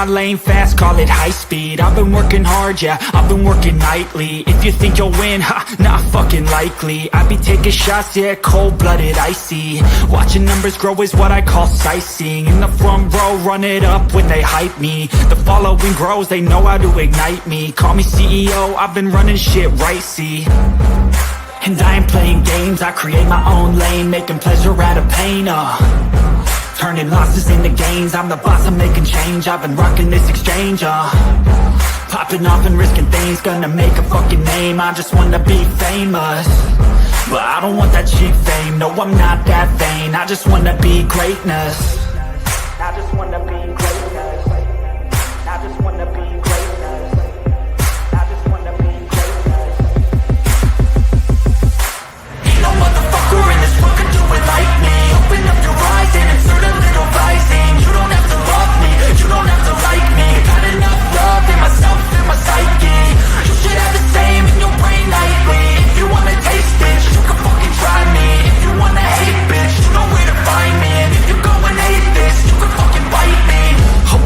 my lane fast, call it high speed. I've been working hard, yeah, I've been working nightly. If you think you'll win, ha, not fucking likely. I be taking shots, yeah, cold-blooded, icy. Watching numbers grow is what I call sightseeing. In the front row, run it up when they hype me. The following grows, they know how to ignite me. Call me CEO, I've been running shit right, see. And I ain't playing games, I create my own lane, making pleasure out of pain, turning losses into gains, I'm the boss, I'm making change. I've been rocking this exchange, popping off and risking things, gonna make a fucking name. I just wanna be famous, but I don't want that cheap fame. No, I'm not that vain, I just wanna be greatness. I just wanna be greatness. I just wanna be greatness. I just wanna be greatness. Ain't no motherfucker in this world can do it like me. Open up your eyes and insert a little rising. You don't have to love me, you don't have to like me. Got enough love in myself and my psyche. You should have the same in your brain nightly. If you wanna taste bitch, you can fucking try me. If you wanna hate bitch, you know where to find me. And if you go and hate this, you can fucking bite me.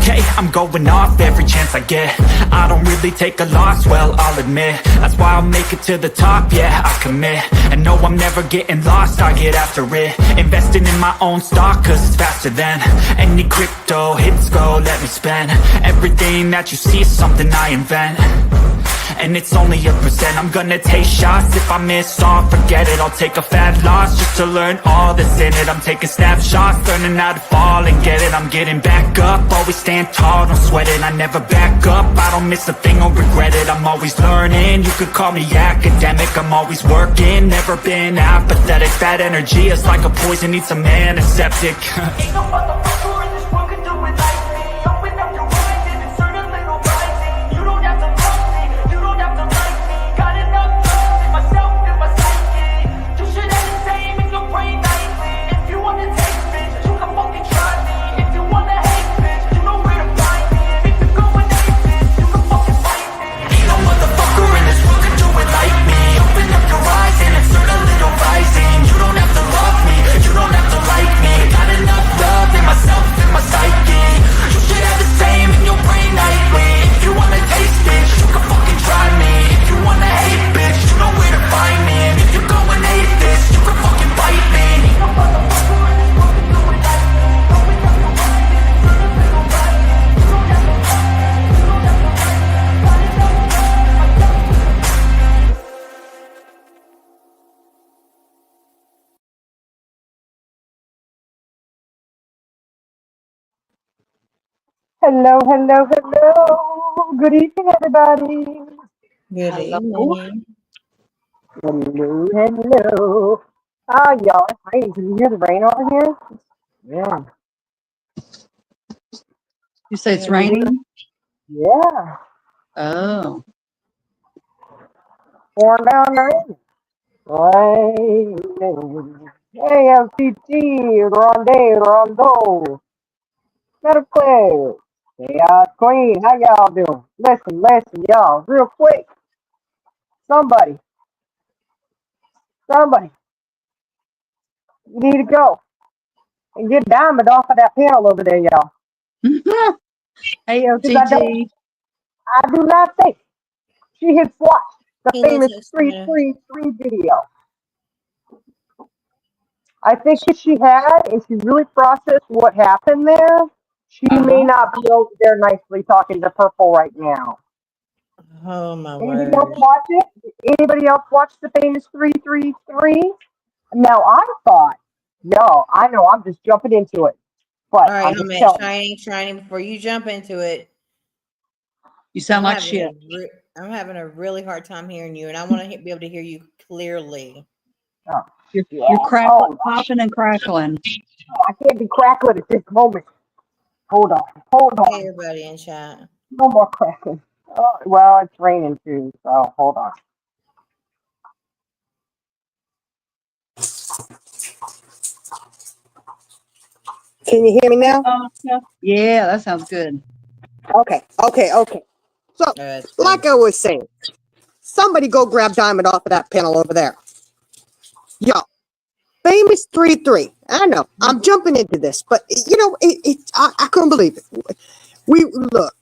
Okay, I'm going off every chance I get. I don't really take a loss, well, I'll admit. That's why I'll make it to the top, yeah, I commit. And no, I'm never getting lost, I get after it. Investing in my own stock, cause it's faster than any crypto hits go, let me spend. Everything that you see is something I invent, and it's only a percent. I'm gonna take shots, if I miss all, forget it. I'll take a fat loss just to learn all that's in it. I'm taking snapshots, learning how to fall and get it. I'm getting back up, always stand tall, don't sweat it. I never back up, I don't miss a thing or regret it. I'm always learning, you could call me academic. I'm always working, never been apathetic. That energy is like a poison, needs some antiseptic. Ain't no motherfucker in this world can do it like me. Open up your eyes and insert a little rising. You don't have to love me, you don't have to like me. Got enough love in myself and my psyche. You should have the same in your brain nightly. If you wanna take bitch, you can fucking try me. If you wanna hate bitch, you know where to find me. And if you go and hate bitch, you can fucking fight me. Ain't no motherfucker in this world can do it like me. Open up your eyes and insert a little rising. You don't have to love me, you don't have to like me. Got enough love in myself and my psyche. You should have the same in your brain nightly. If you wanna taste bitch, you can fucking try me. If you wanna hate bitch, you know where to find me. And if you go and hate this, you can fucking bite me. Ain't no motherfucker in this world can do it like me. Open up your eyes and insert a little rising. You don't have to love me, you don't have to like me. Got enough love in myself and my psyche. Hello, hello, hello. Good evening, everybody. Good evening. Hello, hello. Ah, y'all, it's raining. Can you hear the rain over here? Yeah. You say it's raining? Yeah. Oh. Pouring down the rain. Raining. Hey, FTT, Rondo. Better play. Yeah, Queen, how y'all doing? Listen, y'all, real quick. Somebody, you need to go and get Diamond off of that panel over there, y'all. Hey, Because I do not think she has watched the famous 333 video. I think if she had, and she really processed what happened there, she may not be over there nicely talking to Purple right now. Oh, my Anybody word. else watch it? Anybody else watch the famous 333? Now, I thought, no, I know I'm just jumping into it. But all right, I'm shining before you jump into it. You sound like shit. I'm having a really hard time hearing you, and I want to be able to hear you clearly. Oh, You're crackling, popping and crackling. I can't be crackling at this moment. Hold on. Hey, everybody in chat. No more crackling. Oh, well, it's raining too, so hold on. Can you hear me now? Yeah, that sounds good. Okay. So, like I was saying, somebody go grab Diamond off of that panel over there. Yo, famous 3-3. I know, I'm jumping into this, but you know, I couldn't believe it. We look.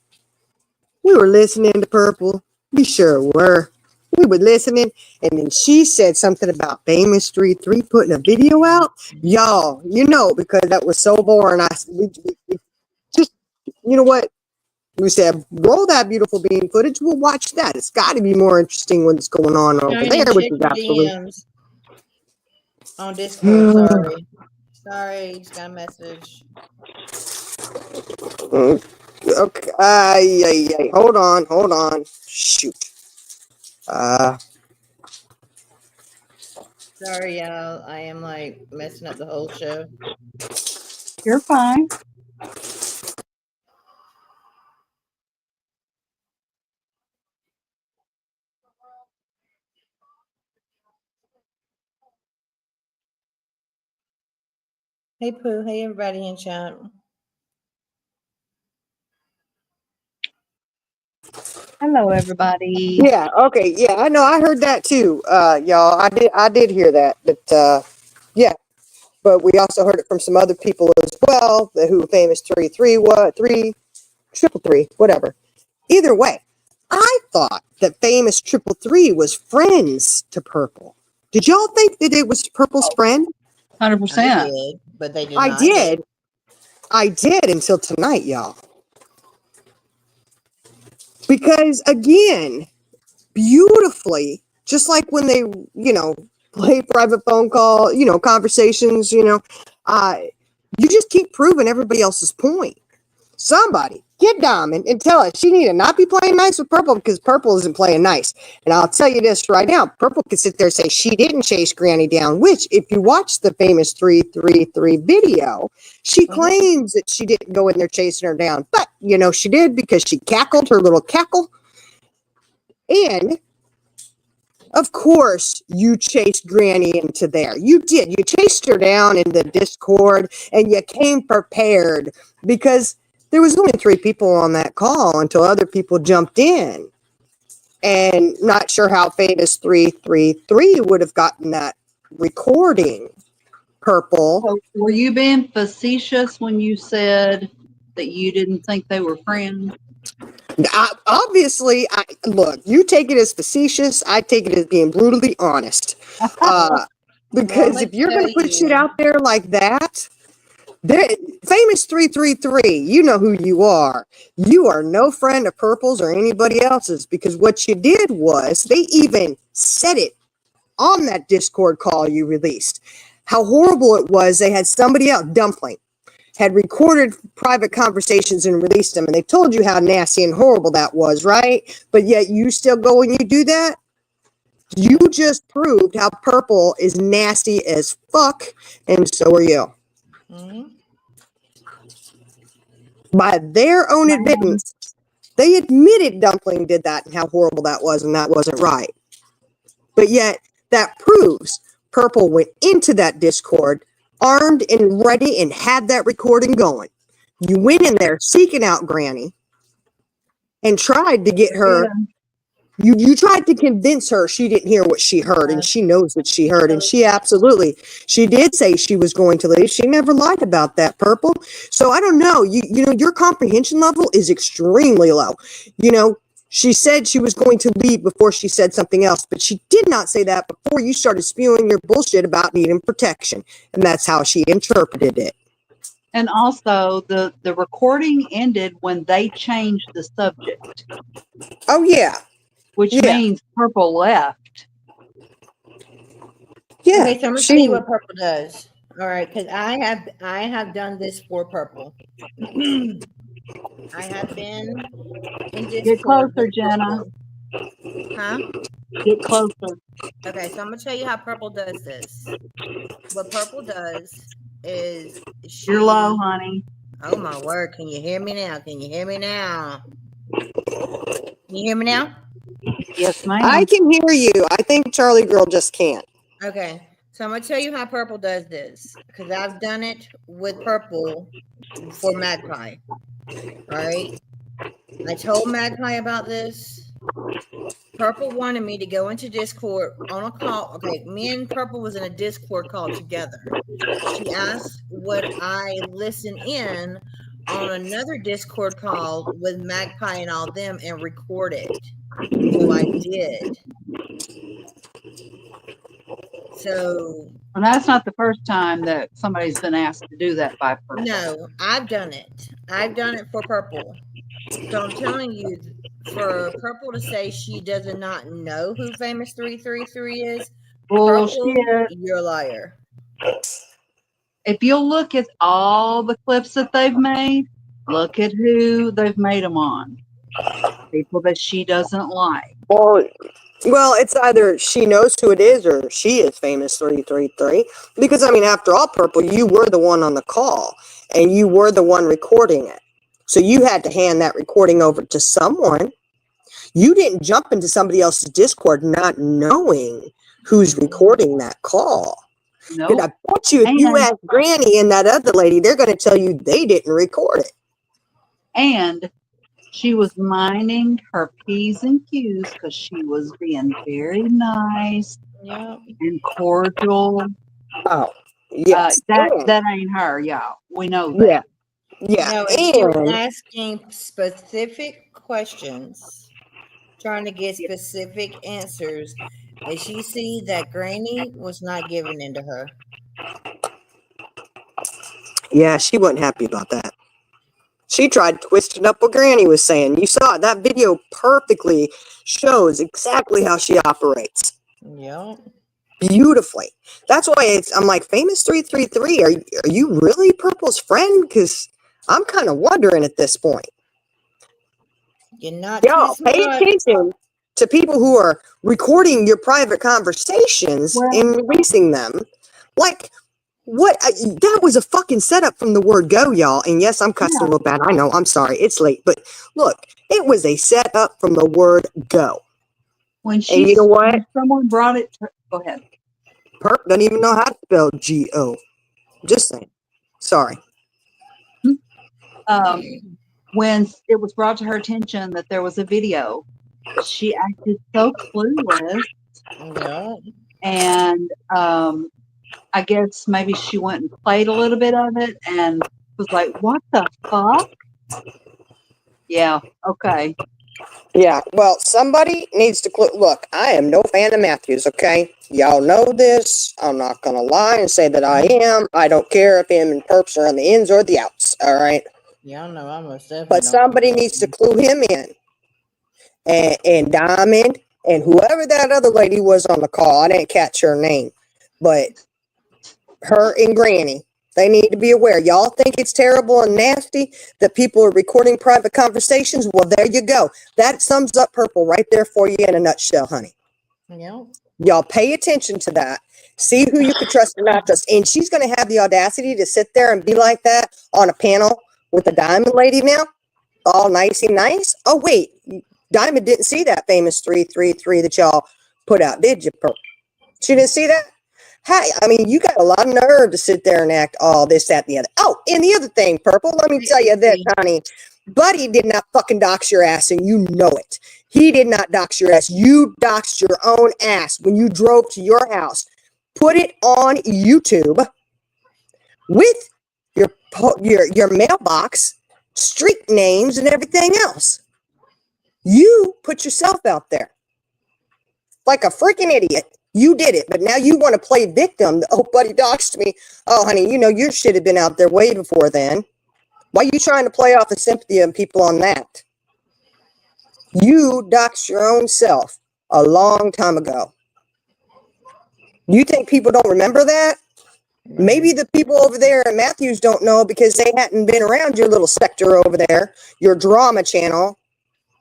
We were listening to Purple. We sure were. We were listening, and then she said something about Famous 3 putting a video out. Y'all, because that was so boring. We just, you know what? We said, roll that beautiful bean footage. We'll watch that. It's got to be more interesting what's going on over Shining, there, which check is your absolutely. DMs on Discord. Sorry, just got a message. Okay. Hold on. Shoot. Sorry, y'all. I am like messing up the whole show. You're fine. Hey, Pooh. Hey, everybody in chat. Hello, everybody. Yeah. Okay. Yeah. I know. I heard that too. Y'all. I did hear that. But yeah. But we also heard it from some other people as well. Who Famous 3 what 3 whatever. Either way, I thought that Famous 3 was friends to Purple. Did y'all think that it was Purple's friend? 100%. I did, but they did I not. did. I did until tonight, y'all. Because again, beautifully, just like when they, play private phone call, conversations, you just keep proving everybody else's point. Somebody get Diamond and tell her she need to not be playing nice with Purple because Purple isn't playing nice. And I'll tell you this right now, Purple can sit there and say she didn't chase Granny down, which if you watch the Famous 3 video, she claims that she didn't go in there chasing her down. But, she did because she cackled her little cackle. And of course, you chased Granny into there. You did. You chased her down in the Discord and you came prepared because there was only 3 people on that call until other people jumped in. And not sure how Famous 3 would have gotten that recording. Purple. So were you being facetious when you said that you didn't think they were friends? Obviously, look, you take it as facetious. I take it as being brutally honest. Because if you're going to put shit out there like that, Famous 3, you know who you are. You are no friend of Purple's or anybody else's because what you did was they even said it on that Discord call you released. How horrible it was. They had somebody else, Dumpling, had recorded private conversations and released them, and they told you how nasty and horrible that was, right? But yet you still go and you do that? You just proved how Purple is nasty as fuck, and so are you. Mm-hmm. By their own admittance, they admitted Dumpling did that and how horrible that was, and that wasn't right. But yet, that proves Purple went into that Discord armed and ready and had that recording going. You went in there seeking out Granny and tried to get her. You tried to convince her she didn't hear what she heard, and she knows what she heard, and she did say she was going to leave. She never lied about that, Purple. So I don't know. Your comprehension level is extremely low. She said she was going to leave before she said something else, but she did not say that before you started spewing your bullshit about needing protection, and that's how she interpreted it. And also, the recording ended when they changed the subject. Oh, yeah. Which means Purple left. Yeah. Okay, so I'm gonna tell you what Purple does. All right, because I have done this for Purple. I have been in Discord. Get closer, Jenna. Huh? Get closer. Okay, so I'm gonna tell you how Purple does this. What Purple does is you're low, honey. Oh my word! Can you hear me now? Can you hear me now? Can you hear me now? Yes, ma'am. I can hear you. I think Charlie Girl just can't. Okay, so I'm gonna tell you how Purple does this because I've done it with Purple for Magpie. All right, I told Magpie about this. Purple wanted me to go into Discord on a call. Okay, me and Purple was in a Discord call together. She asked would I listen in on another Discord call with Magpie and all them and record it. So I did. So And that's not the first time that somebody's been asked to do that by Purple. no, I've done it. I've done it for Purple. So I'm telling you, for Purple to say she does not know who Famous 333 is, Bullshit. Purple, you're a liar. If you'll look at all the clips that they've made, look at who they've made them on. People that she doesn't like. Well, it's either she knows who it is or she is Famous 333. Because, I mean, after all, Purple, you were the one on the call and you were the one recording it. So you had to hand that recording over to someone. You didn't jump into somebody else's Discord not knowing who's recording that call. No. Nope. I bet you if you ask Granny and that other lady, they're going to tell you they didn't record it. And she was minding her P's and Q's because she was being very nice and cordial. Oh, yes. That ain't her, y'all. We know that. Yeah. No, and she was asking specific questions, trying to get specific answers. And she see that Granny was not giving in to her. Yeah, she wasn't happy about that. She tried twisting up what Granny was saying. You saw it. That video perfectly shows exactly how she operates. Yep. Beautifully. That's why I'm like, Famous 333, are you really Purple's friend? Because I'm kind of wondering at this point. You're not. Y'all, pay attention to people who are recording your private conversations and releasing them. Like, what? That was a fucking setup from the word go, y'all. And yes, I'm cussing a little bad. I know. I'm sorry. It's late. But look, it was a setup from the word go. When you know what? Someone brought it. Go ahead. Perp doesn't even know how to spell G-O. Just saying. Sorry. When it was brought to her attention that there was a video, she acted so clueless. Yeah. And I guess maybe she went and played a little bit of it and was like, what the fuck? Yeah, okay. Yeah, well, somebody needs to look, I am no fan of Matthews, okay? Y'all know this. I'm not going to lie and say that I am. I don't care if him and Perps are on the ins or the outs, all right? Y'all know I'm a definitely. But somebody needs to clue him in. And Diamond and whoever that other lady was on the call, I didn't catch her name, but her and Granny, they need to be aware. Y'all think it's terrible and nasty that people are recording private conversations? Well, there you go. That sums up Purple right there for you in a nutshell, honey. Yep. Y'all pay attention to that. See who you can trust and not trust. And she's going to have the audacity to sit there and be like that on a panel with the Diamond lady now, all nicey nice. Oh, wait. Diamond didn't see that Famous 333 that y'all put out, did you, Purple? She didn't see that? Hi, I mean, you got a lot of nerve to sit there and act all this, that, and the other. Oh, and the other thing, Purple, let me tell you this, honey. Buddy did not fucking dox your ass, and you know it. He did not dox your ass. You doxed your own ass when you drove to your house. Put it on YouTube with your mailbox, street names, and everything else. You put yourself out there like a freaking idiot. You did it, but now you want to play victim. Oh, buddy doxed me. Oh, honey, you know your shit had been out there way before then. Why are you trying to play off the sympathy of people on that? You doxed your own self a long time ago. You think people don't remember that? Maybe the people over there at Matthews don't know because they hadn't been around your little sector over there, your drama channel.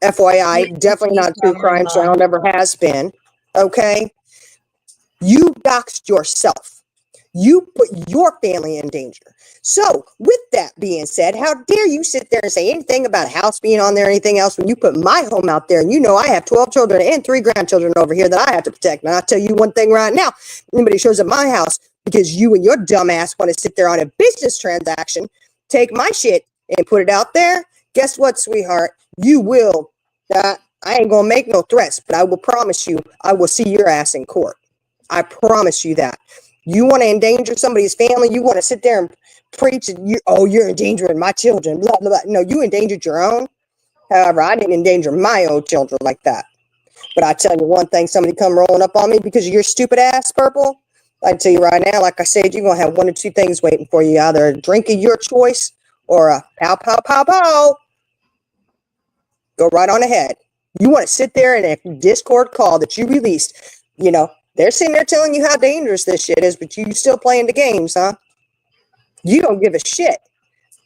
FYI, definitely not a true crime channel, never has been. Okay? You doxed yourself. You put your family in danger. So, with that being said, how dare you sit there and say anything about a house being on there or anything else when you put my home out there and you know I have 12 children and 3 grandchildren over here that I have to protect. And I'll tell you one thing right now. Anybody shows up at my house because you and your dumb ass want to sit there on a business transaction, take my shit and put it out there, guess what, sweetheart? You will. I ain't going to make no threats, but I will promise you I will see your ass in court. I promise you that. You want to endanger somebody's family. You want to sit there and preaching, you're endangering my children, blah, blah, blah. No, you endangered your own. However, I didn't endanger my own children like that. But I tell you one thing, somebody come rolling up on me because of your stupid ass, Purple. I tell you right now, like I said, you're going to have one or two things waiting for you. Either a drink of your choice or a pow, pow, pow, pow. Go right on ahead. You want to sit there in a Discord call that you released. They're sitting there telling you how dangerous this shit is, but you still playing the games, huh? You don't give a shit.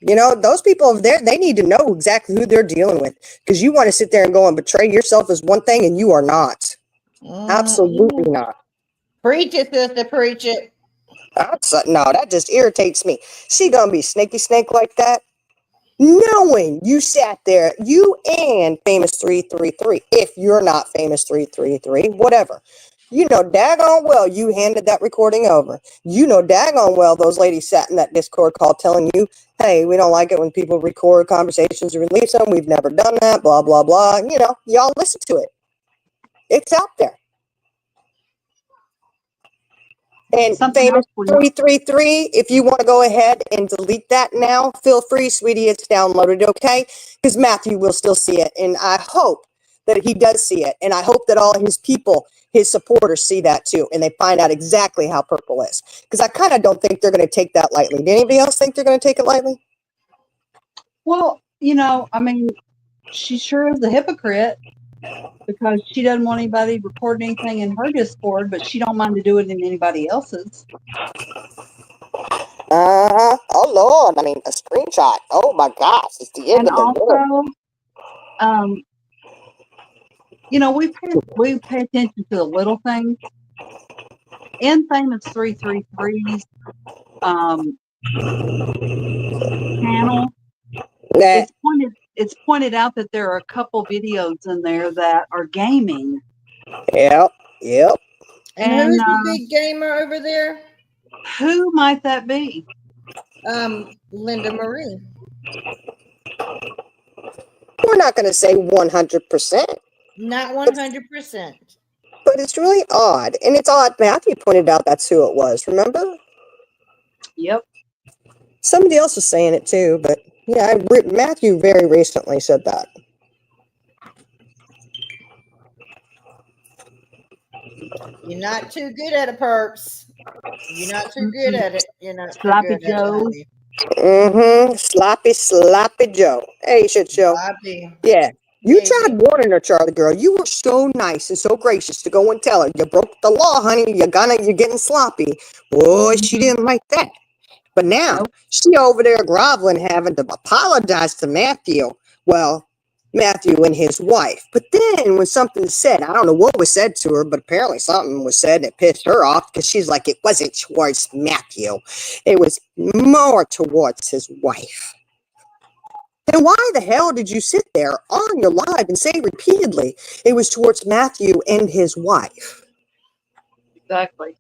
Those people over there, they need to know exactly who they're dealing with, because you want to sit there and go and betray yourself as one thing, and you are not. Absolutely not. Preach it, sister. Preach it. No, that just irritates me. She gonna be snaky snake like that, knowing you sat there, you and Famous 333. If you're not Famous 333, whatever. Daggone well you handed that recording over. Daggone well those ladies sat in that Discord call telling you, hey, we don't like it when people record conversations and release them. We've never done that, blah, blah, blah. Y'all listen to it. It's out there. And Famous 333, if you want to go ahead and delete that now, feel free, sweetie. It's downloaded, okay? Because Matthew will still see it. And I hope that he does see it. And I hope that all his people, his supporters, see that too. And they find out exactly how Purple is. Because I kind of don't think they're going to take that lightly. Did anybody else think they're going to take it lightly? Well, she sure is a hypocrite, because she doesn't want anybody recording anything in her Discord, but she don't mind to do it in anybody else's. Oh Lord! I mean, a screenshot. Oh my gosh! It's the end of the world. We pay attention to the little things. In Famous 333's channel, it's pointed out that there are a couple videos in there that are gaming. Yep. And who's the big gamer over there? Who might that be? Linda Marie. We're not going to say 100%. Not 100%. But it's really odd. And it's odd. Matthew pointed out that's who it was. Remember? Yep. Somebody else was saying it too, but yeah, Matthew very recently said that. You're not too good at it, Perks. You're not too good at it. You're not Sloppy Joe. Sloppy Joe. Hey, shit show. Sloppy. Yeah. You tried warning her, Charlie girl. You were so nice and so gracious to go and tell her you broke the law, honey. You're getting sloppy. Boy, she didn't like that. But now she over there groveling, having to apologize to Matthew. Well, Matthew and his wife. But then when something's said, I don't know what was said to her, but apparently something was said that pissed her off, because she's like, it wasn't towards Matthew. It was more towards his wife. Then why the hell did you sit there on your live and say repeatedly it was towards Matthew and his wife? Exactly.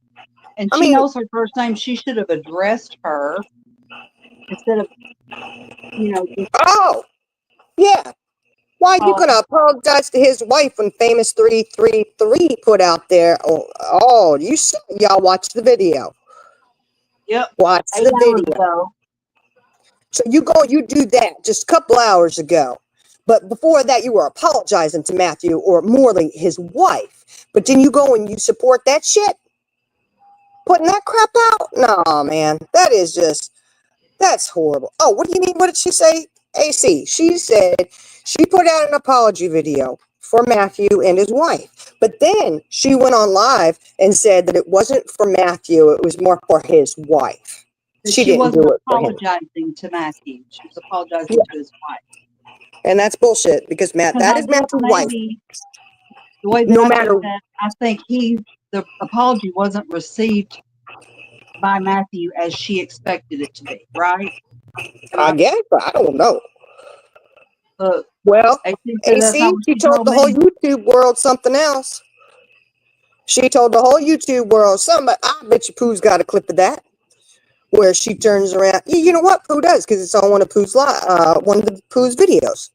And she knows her first name. She should have addressed her instead of, Oh, yeah. Why are you going to apologize to his wife when Famous 333 put out there? Y'all watch the video. Yep. Watch the video. So you do that just a couple hours ago. But before that, you were apologizing to Matthew, or more like his wife. But then you go and you support that shit? Putting that crap out? No, man. That's horrible. Oh, what do you mean? What did she say? AC. She said she put out an apology video for Matthew and his wife. But then she went on live and said that it wasn't for Matthew. It was more for his wife. She didn't wasn't do it for him. apologizing to Matthew. She was apologizing to his wife. And that's bullshit, because that is Matthew's wife. The way that I think the apology wasn't received by Matthew as she expected it to be, right? I guess, but I don't know. Well, AC, she told the whole YouTube world something else. She told the whole YouTube world something. I bet you Pooh's got a clip of that, where she turns around. You know what? Pooh does, because it's on one of Pooh's videos,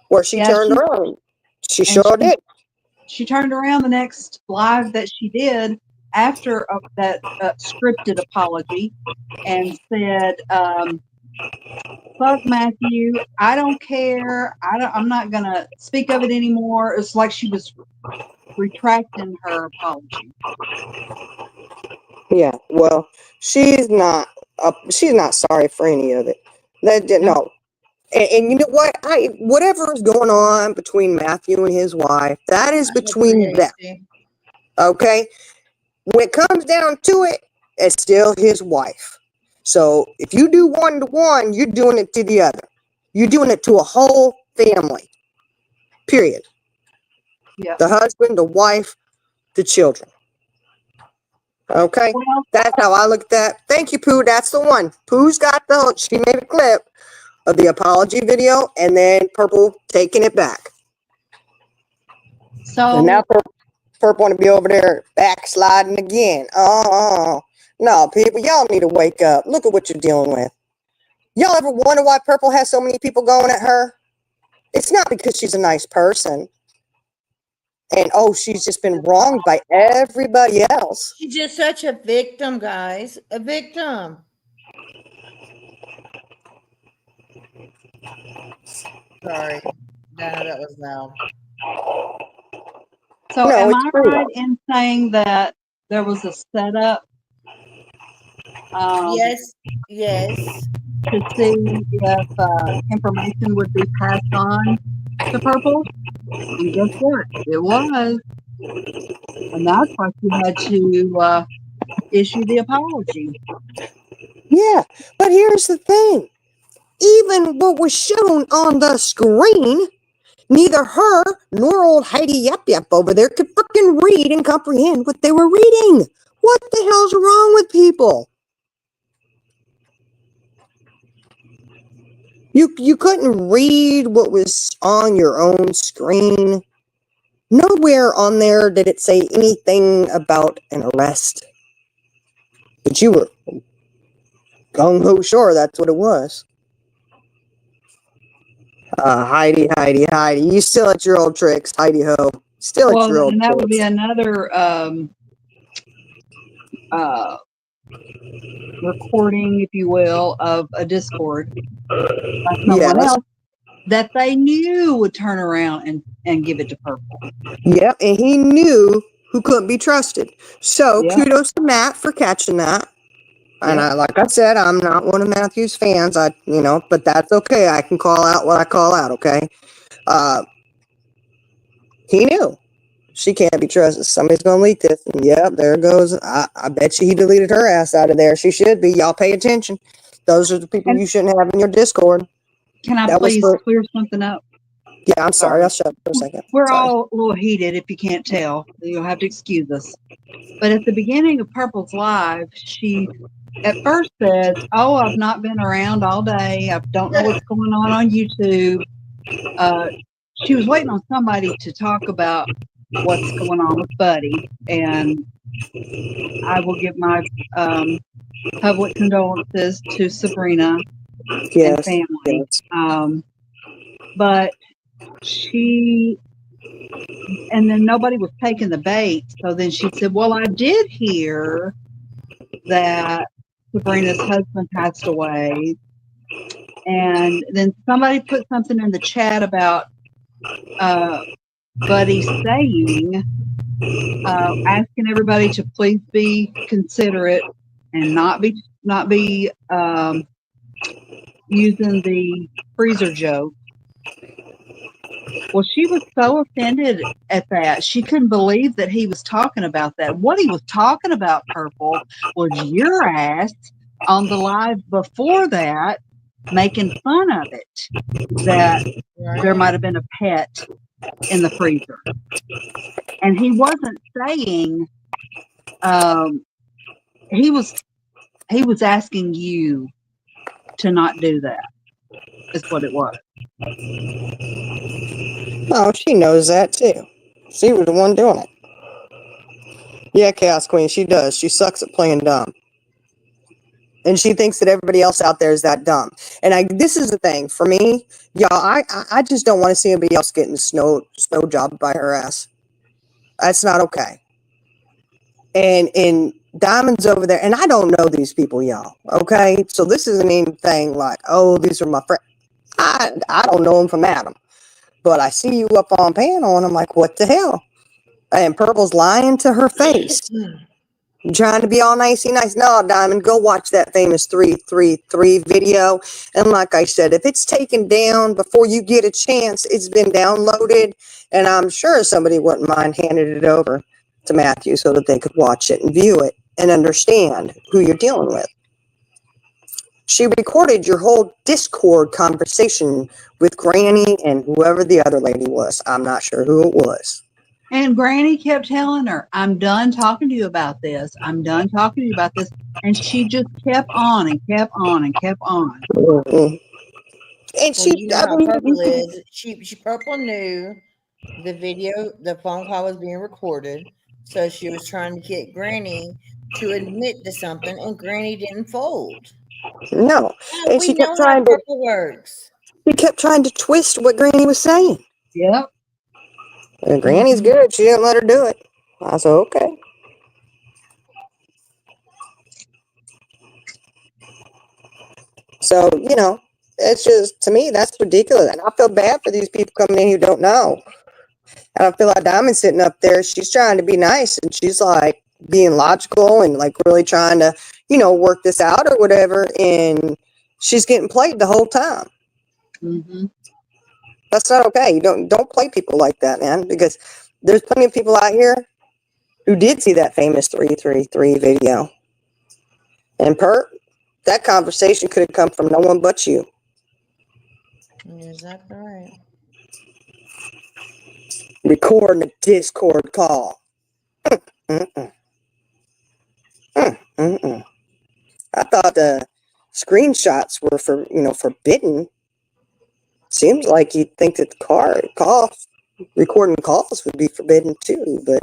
where she turned around. She sure did. She turned around the next live that she did after that scripted apology and said, "Fuck Matthew, I don't care. I'm not gonna speak of it anymore." It's like she was retracting her apology. Yeah, well, she's not sorry for any of it. No. And you know what? Whatever is going on between Matthew and his wife, that is between them. Okay? When it comes down to it, it's still his wife. So if you do one to one, you're doing it to the other. You're doing it to a whole family. Period. Yeah. The husband, the wife, the children. Okay? Well, That's how I look at that. Thank you, Pooh. That's the one. Pooh's got she made a clip of the apology video and then Purple taking it back. so And now Purple want to be over there backsliding again. Oh, no, people, y'all need to wake up. Look at what you're dealing with. Y'all ever wonder why Purple has so many people going at her? It's not because she's a nice person. And, she's just been wronged by everybody else. She's just such a victim, guys. A victim. Sorry. No, that was loud. So No, am it's I true. right in saying that there was a setup Yes. to see if information would be passed on to Purple? And guess what? It was. And that's why she had to issue the apology. Yeah, but here's the thing. Even what was shown on the screen, neither her nor old Heidi Yap Yap over there could freaking read and comprehend what they were reading. What the hell's wrong with people? You couldn't read what was on your own screen. Nowhere on there did it say anything about an arrest. But you were gung-ho sure that's what it was. Heidi. You still at your old tricks, Heidi ho. Still at your old and that tricks. would be another recording, if you will, of a Discord by someone else that they knew would turn around and give it to Purple. Yep, and he knew who couldn't be trusted. So kudos to Matt for catching that. And like I said, I'm not one of Matthew's fans. But that's okay. I can call out what I call out. Okay. He knew she can't be trusted. Somebody's gonna leak this. And yep, there it goes. I bet you he deleted her ass out of there. She should be. Y'all pay attention. Those are the people you shouldn't have in your Discord. Can I please clear something up? Yeah, I'm sorry. I'll shut up for a second. We're all a little heated, if you can't tell. You'll have to excuse us. But at the beginning of Purple's live, she at first said, "Oh, I've not been around all day. I don't know what's going on YouTube." She was waiting on somebody to talk about what's going on with Buddy, and I will give my public condolences to Sabrina and family. But and then nobody was taking the bait. So then she said, "Well, I did hear that Sabrina's husband passed away." And then somebody put something in the chat about Buddy saying, asking everybody to please be considerate and not be using the freezer joke. Well, she was so offended at that. She couldn't believe that he was talking about that. What he was talking about, Purple, was your ass on the live before that, making fun of it, that there might have been a pet in the freezer. And he wasn't saying, he was asking you to not do that, is what it was. Oh, she knows that too. She was the one doing it. Yeah, Chaos Queen, she does. She sucks at playing dumb. And she thinks that everybody else out there is that dumb. And this is the thing. For me, y'all, I just don't want to see anybody else getting snow jobbed by her ass. That's not okay. And Diamond's over there, and I don't know these people, y'all. Okay, so this isn't anything like, oh, these are my friends. I don't know them from Adam, but I see you up on panel, and I'm like, what the hell? And Purple's lying to her face, trying to be all nicey nice. No, Diamond, go watch that famous 333 video. And like I said, if it's taken down before you get a chance, it's been downloaded, and I'm sure somebody wouldn't mind handing it over to Matthew so that they could watch it and view it and understand who you're dealing with. She recorded your whole Discord conversation with Granny and whoever the other lady was. I'm not sure who it was. And Granny kept telling her, I'm done talking to you about this. I'm done talking to you about this. And she just kept on and kept on and kept on. Mm-hmm. And Well, you know how Purple is. She Purple knew the video, the phone call was being recorded, so she was trying to get Granny to admit to something, and Granny didn't fold. No, Yeah, and we know how Purple works. She kept trying to twist what Granny was saying. Yep. And Granny's good. She didn't let her do it. I said, okay. So, you know, it's just, to me, that's ridiculous. And I feel bad for these people coming in who don't know. And I feel like Diamond's sitting up there. She's trying to be nice. And she's like being logical and like really trying to, you know, work this out or whatever. And she's getting played the whole time. Mm-hmm. That's not okay. You don't play people like that, man, because there's plenty of people out here who did see that famous 333 video. And that conversation could have come from no one but you. Exactly right. Recording a Discord call. I thought the screenshots were forbidden. Seems like you'd think that the recording calls would be forbidden too, but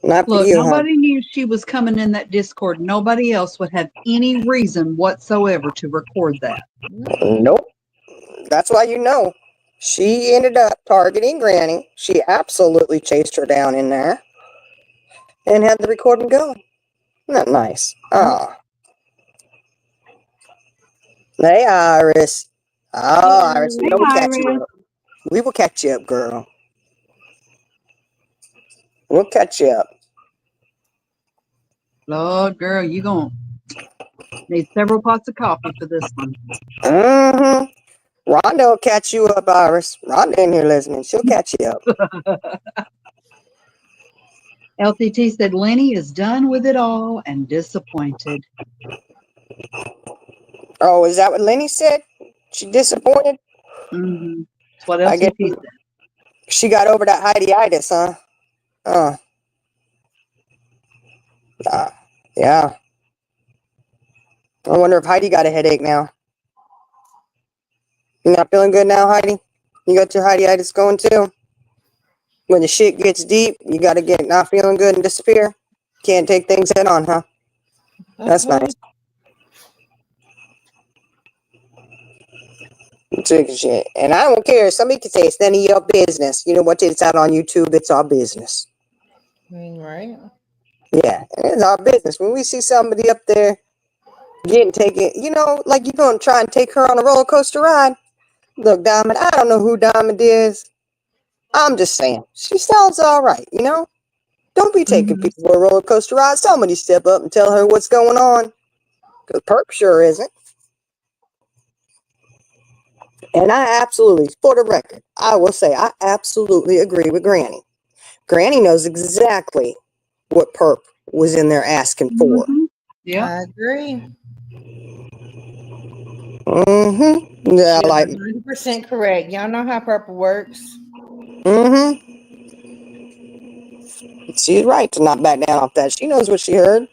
not for Look, you. nobody knew she was coming in that Discord. Nobody else would have any reason whatsoever to record that. Nope. That's why you know. She ended up targeting Granny. She absolutely chased her down in there and had the recording going. Isn't that nice? Oh. Hey, Iris. Oh, Iris, we know we'll catch you up. We will catch you up, girl. We'll catch you up. Lord, girl, you gonna need several pots of coffee for this one. Mm-hmm. Rhonda will catch you up, Iris. Rhonda in here listening. She'll catch you up. LTT said Lenny is done with it all and disappointed. Oh, is that what Lenny said? She disappointed? Mm-hmm. That's what LTT said. She got over that Heidi-itis, huh? Yeah. I wonder if Heidi got a headache now. You not feeling good now, Heidi? You got your Heidi-itis going too? When the shit gets deep, you gotta get not feeling good and disappear. Can't take things head on, huh? That's nice. Shit. And I don't care. Somebody could say it's none of your business. You know what? It's out on YouTube. It's our business. Right. Yeah, it's our business. When we see somebody up there getting taken, you know, like you're going to try and take her on a roller coaster ride. Look, Diamond, I don't know who Diamond is. I'm just saying. She sounds all right, you know? Don't be taking people for a roller coaster ride. Somebody step up and tell her what's going on. Because Perp sure isn't. And I absolutely, for the record, I will say I absolutely agree with Granny. Granny knows exactly what Perp was in there asking for. Yeah, I agree. Yeah, She's like 100% correct. Y'all know how Purple works. She's right to not back down off that. She knows what she heard.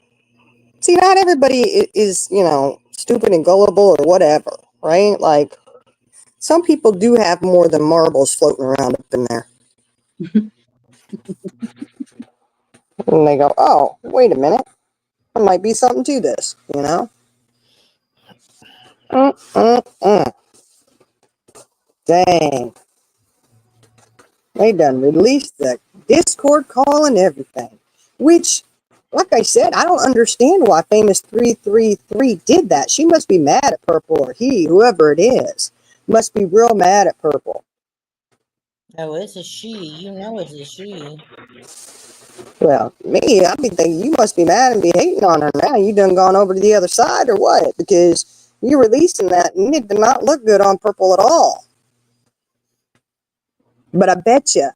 See, not everybody is, you know, stupid and gullible or whatever, right? Like, some people do have more than marbles floating around up in there. And they go, oh, wait a minute. There might be something to this, you know? Dang. They done released the Discord call and everything. which, like I said, I don't understand why Famous 333 did that. She must be mad at Purple, or he, whoever it is, must be real mad at Purple. Oh, it's a she. You know it's a she. Well, me, I be thinking you must be mad and be hating on her now. You done gone over to the other side or what? Because you releasing that and it did not look good on Purple at all. But I bet you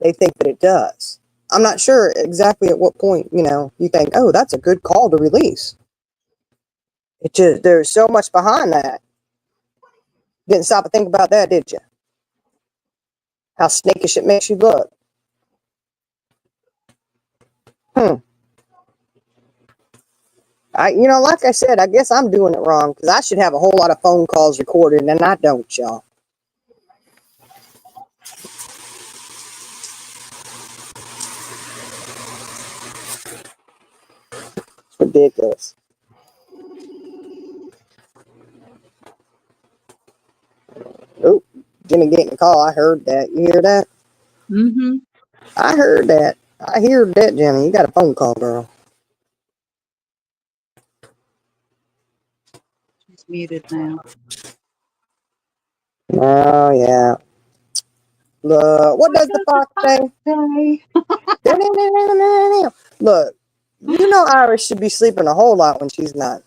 they think that it does. I'm not sure exactly at what point, you think, oh, that's a good call to release. It just, there's so much behind that. Didn't stop to think about that, did you? How snakish it makes you look. Like I said, I guess I'm doing it wrong because I should have a whole lot of phone calls recorded, and I don't, y'all. It's ridiculous. Oh, Jimmy getting a call. I heard that. You hear that? Mm-hmm. I heard that. I hear that, Jimmy. You got a phone call, girl. She's muted now. Oh, yeah. What does the fox say? Look, Iris should be sleeping a whole lot when she's not.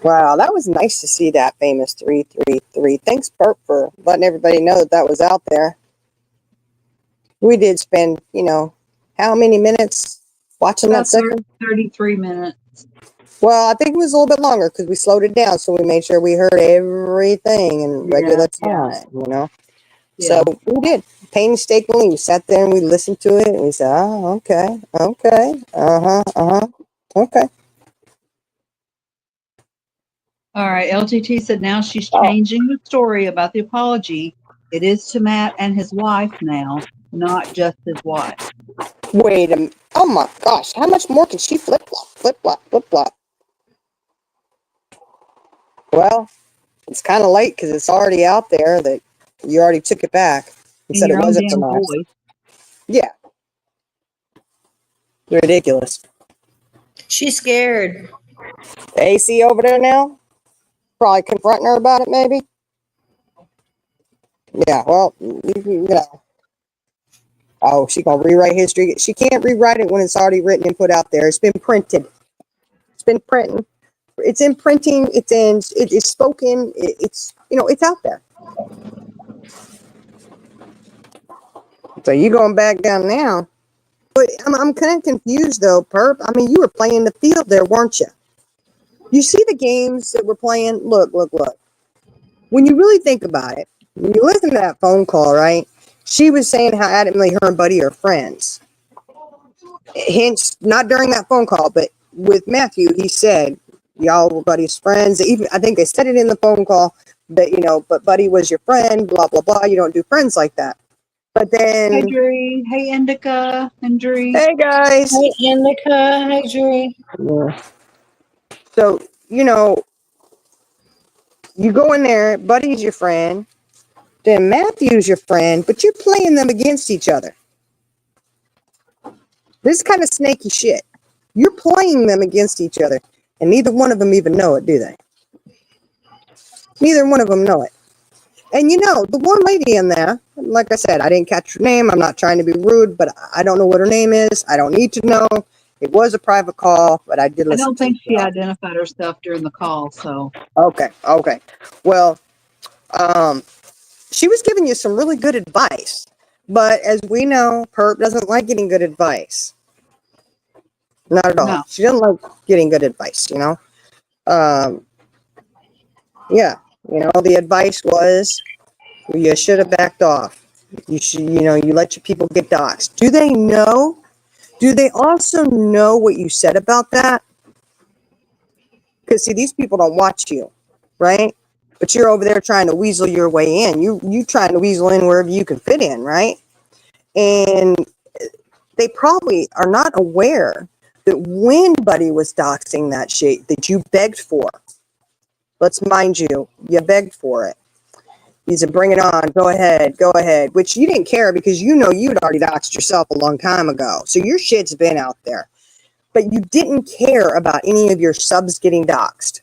Wow, that was nice to see that Famous 333. Thanks, Perp, for letting everybody know that was out there. We did spend, how many minutes watching that second? 33 minutes. Well, I think it was a little bit longer because we slowed it down, so we made sure we heard everything in regular time, Yeah. So we did. Painstakingly, we sat there and we listened to it, and we said, oh, okay, okay, okay. All right. LGT said now she's changing the story about the apology. It is to Matt and his wife now, not just his wife. Wait a minute. Oh my gosh, how much more can she flip-flop, flip-flop, flip-flop? Well, it's kind of late because it's already out there that you already took it back and said it wasn't for us. Yeah. Ridiculous. She's scared. AC over there now? Probably confronting her about it, maybe? Yeah, well, Oh, she gonna rewrite history. She can't rewrite it when it's already written and put out there. It's been printed. It's been printing. It's in printing. It's spoken. It's out there. So you going back down now? But I'm kind of confused though, Perp. I mean, you were playing the field there, weren't you? You see the games that we're playing? Look. When you really think about it, when you listen to that phone call, right? She was saying how adamantly her and Buddy are friends. Hence, not during that phone call, but with Matthew, he said, y'all were Buddy's friends. Even I think they said it in the phone call that, but Buddy was your friend, blah, blah, blah. You don't do friends like that. But then... Hey, Dree. Hey, Indica. And Dree. Hey, guys. Hey, Indica. Hey, Dree. Yeah. So, you go in there, Buddy's your friend, then Matthew's your friend, but you're playing them against each other. This is kind of snaky shit. You're playing them against each other, and neither one of them even know it, do they? Neither one of them know it. And the one lady in there, like I said, I didn't catch her name. I'm not trying to be rude, but I don't know what her name is. I don't need to know. It was a private call, but I did listen. I don't think she identified herself during the call, so. Okay. Well, she was giving you some really good advice, but as we know, Perp doesn't like getting good advice. Not at all. No. She doesn't like getting good advice, Yeah. The advice was you should have backed off. You should, you let your people get doxxed. Do they know? Do they also know what you said about that? Because, see, these people don't watch you, right? But you're over there trying to weasel your way in. You trying to weasel in wherever you can fit in, right? And they probably are not aware that when Buddy was doxing that shit that you begged for, Let's mind you, you begged for it. He said, bring it on. Go ahead. Which you didn't care because you know you'd already doxed yourself a long time ago. So your shit's been out there. But you didn't care about any of your subs getting doxed.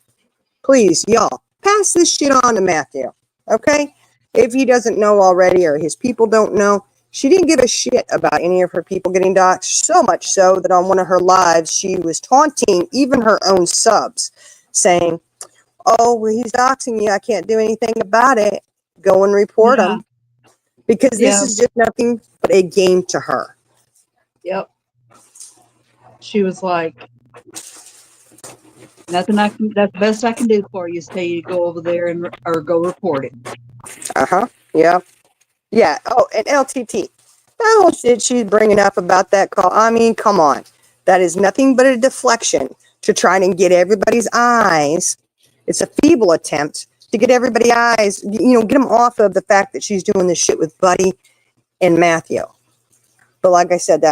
Please, y'all, pass this shit on to Matthew. Okay? If he doesn't know already or his people don't know, she didn't give a shit about any of her people getting doxed. So much so that on one of her lives, she was taunting even her own subs, saying, oh, well, he's doxing you. I can't do anything about it. Go and report him. Because this is just nothing but a game to her. Yep. She was like, nothing I can, that's the best I can do for you is tell you to go over there and or go report it. Yeah. Yeah. Oh, and LTT. That whole shit she's bringing up about that call. I mean, come on. That is nothing but a deflection to try and get everybody's eyes. It's a feeble attempt to get everybody's eyes, get them off of the fact that she's doing this shit with Buddy and Matthew. But like I said,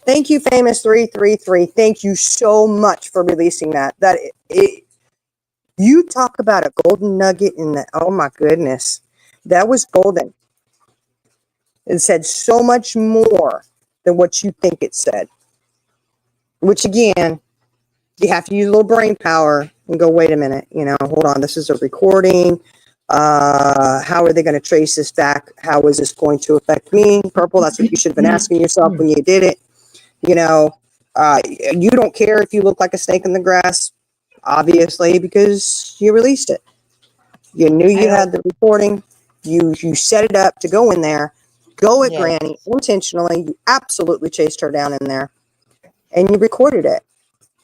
thank you, Famous 333. Thank you so much for releasing that. You talk about a golden nugget in the, oh my goodness. That was golden. It said so much more than what you think it said. Which again, you have to use a little brain power and go, wait a minute, hold on, this is a recording. How are they going to trace this back? How is this going to affect me? Purple, that's what you should have been asking yourself when you did it. You don't care if you look like a snake in the grass, obviously, because you released it. You knew you had the recording. You set it up to go in there. Go at Granny intentionally. You absolutely chased her down in there. And you recorded it.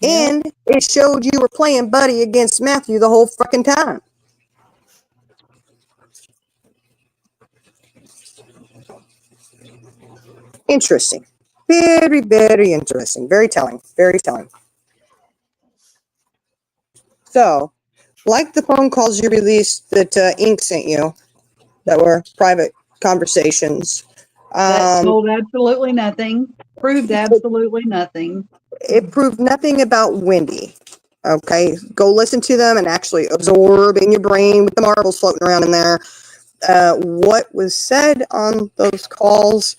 Yeah. And it showed you were playing Buddy against Matthew the whole fucking time. Interesting. Very, very interesting. Very telling. Very telling. So, like the phone calls you released that Ink sent you, that were private conversations. That told absolutely nothing. Proved absolutely nothing. It proved nothing about Wendy. Okay, go listen to them and actually absorb in your brain with the marbles floating around in there. What was said on those calls,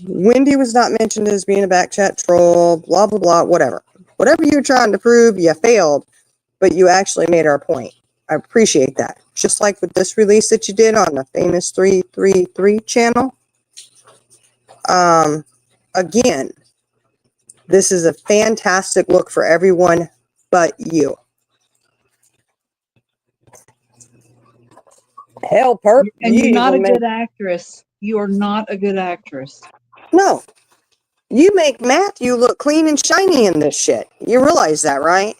Wendy was not mentioned as being a backchat troll, blah, blah, blah, whatever. Whatever you were trying to prove, you failed, but you actually made our point. I appreciate that. Just like with this release that you did on the Famous 333 channel. Again, this is a fantastic look for everyone but you. Hell, Perp. And you're not a good actress. You are not a good actress. No. You make Matthew look clean and shiny in this shit. You realize that, right?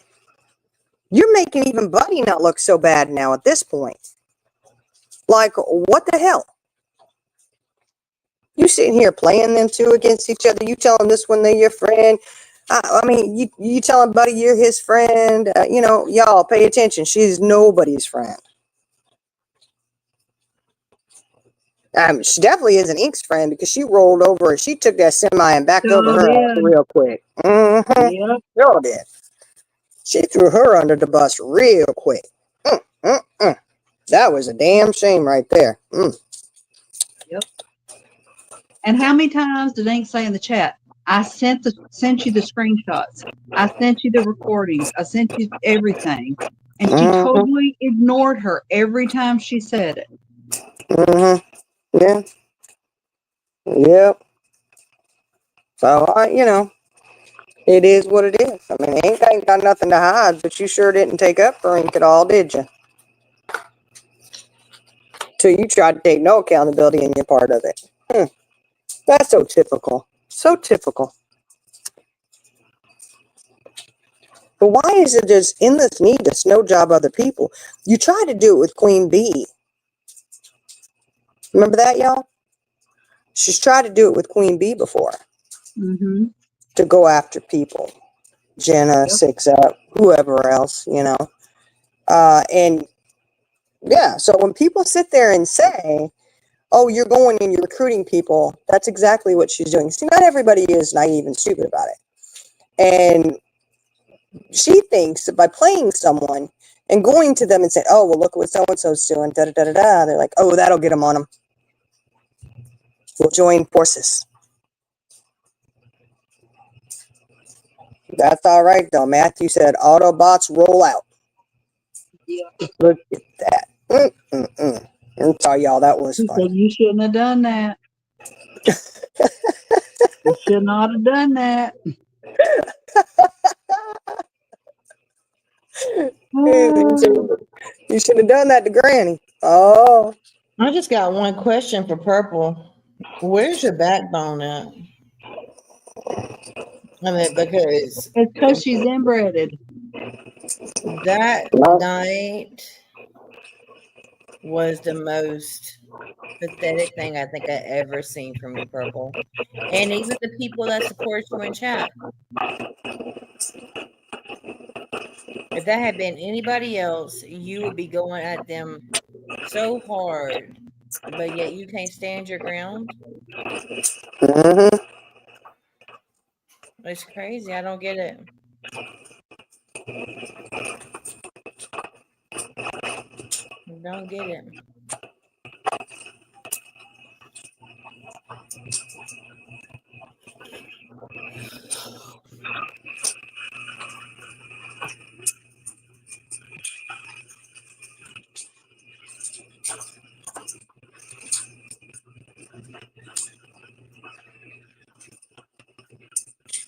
You're making even Buddy not look so bad now at this point. Like, what the hell? You sitting here playing them two against each other. You telling this one they're your friend. I mean, you telling Buddy you're his friend. Y'all pay attention. She's nobody's friend. She definitely isn't Ink's friend because she rolled over and she took that semi and backed over her real quick. Mm-hmm. Yep. Sure did. She threw her under the bus real quick. That was a damn shame right there. Yep. And how many times did Ink say in the chat, I sent you the screenshots. I sent you the recordings. I sent you everything. And she totally ignored her every time she said it. Mm-hmm. Yeah. Yep. So, it is what it is. I mean, Ink ain't got nothing to hide, but you sure didn't take up for Ink at all, did you? Till you tried to take no accountability in your part of it. That's so typical. So typical. But why is it this endless need to snow job other people? You tried to do it with Queen Bee. Remember that, y'all? She's tried to do it with Queen Bee before. Mm-hmm. To go after people. Jenna, Six Up, whoever else, And yeah, so when people sit there and say, oh, you're going and you're recruiting people, that's exactly what she's doing. See, not everybody is naive and stupid about it. And she thinks that by playing someone and going to them and saying, oh, well, look what so-and-so's doing, da-da-da-da-da. They're like, oh, that'll get them on them. We'll join forces. That's all right, though. Matthew said, Autobots roll out. Yeah. Look at that. I'm sorry, y'all. That was He fun. said, you shouldn't have done that. You should not have done that. You should have done that to Granny. Oh. I just got one question for Purple. Where's your backbone at? I mean, because It's because she's inbreded. that night was the most pathetic thing I think I ever seen from you, Purple. And even the people that support you in chat. If that had been anybody else, you would be going at them so hard, but yet you can't stand your ground. Mm-hmm. It's crazy. I don't get it. I don't get it.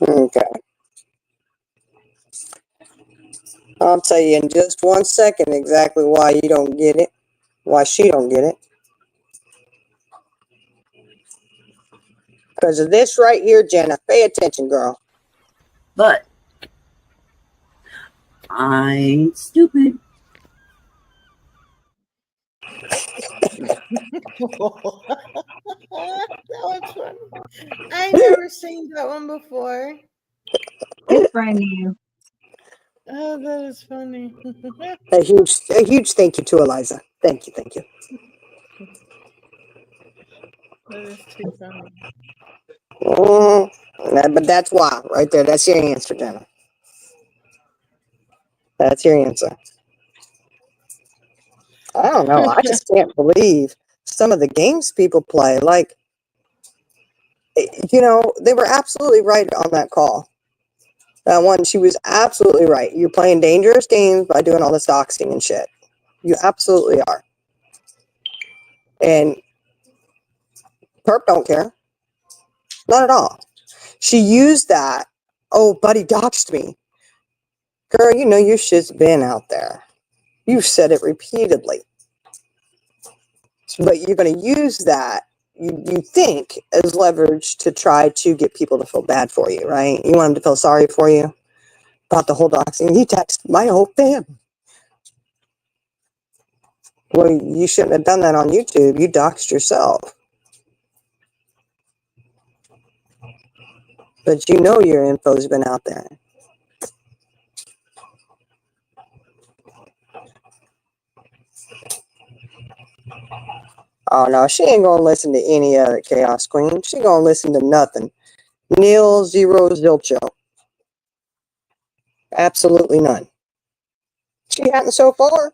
Okay. I'll tell you in just 1 second exactly why you don't get it, why she don't get it. Because of this right here, Jenna. Pay attention, girl. But I ain't stupid. That was funny. I ain't never seen that one before. It's brand new. Oh, that is funny. A huge thank you to Eliza. Thank you. That is too funny. But that's why, right there. That's your answer, Jenna. That's your answer. I don't know. I just can't believe some of the games people play. Like, you know, they were absolutely right on that call. That one, she was absolutely right. You're playing dangerous games by doing all this doxing and shit. You absolutely are. And Perp don't care. Not at all. She used that. Oh, buddy doxed me. Girl, you know your shit's been out there. You've said it repeatedly. But you're going to use that, you think, as leverage to try to get people to feel bad for you, right? You want them to feel sorry for you about the whole doxing. He texted my whole family. Well, you shouldn't have done that on YouTube. You doxed yourself. But you know your info's been out there. Oh, no, she ain't going to listen to any other Chaos Queen. She going to listen to nothing. Nil, zero, zilcho. Absolutely none. She hadn't so far.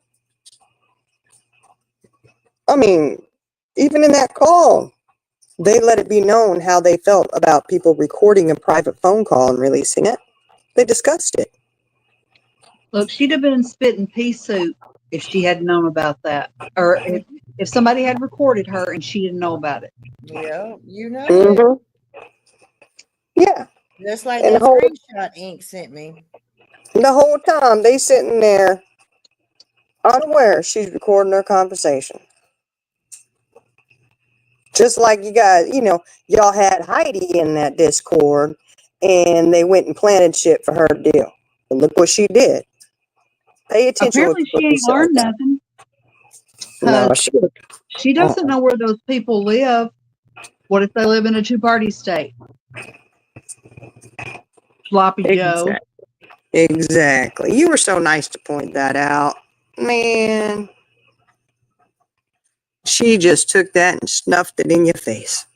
I mean, even in that call, they let it be known how they felt about people recording a private phone call and releasing it. They discussed it. Look, she'd have been spitting pea soup if she had known about that. Or if somebody had recorded her and she didn't know about it. Yeah, you know Mm-hmm. Yeah. Just like And that screenshot Ink sent me. The whole time they sitting there unaware she's recording their conversation. Just like you guys, you know, y'all had Heidi in that Discord and they went and planted shit for her to do. And look what she did. Pay attention. Apparently she ain't learned nothing. No, she doesn't know where those people live. What if they live in a two-party state? Sloppy Joe. Exactly. You were so nice to point that out. Man. She just took that and snuffed it in your face.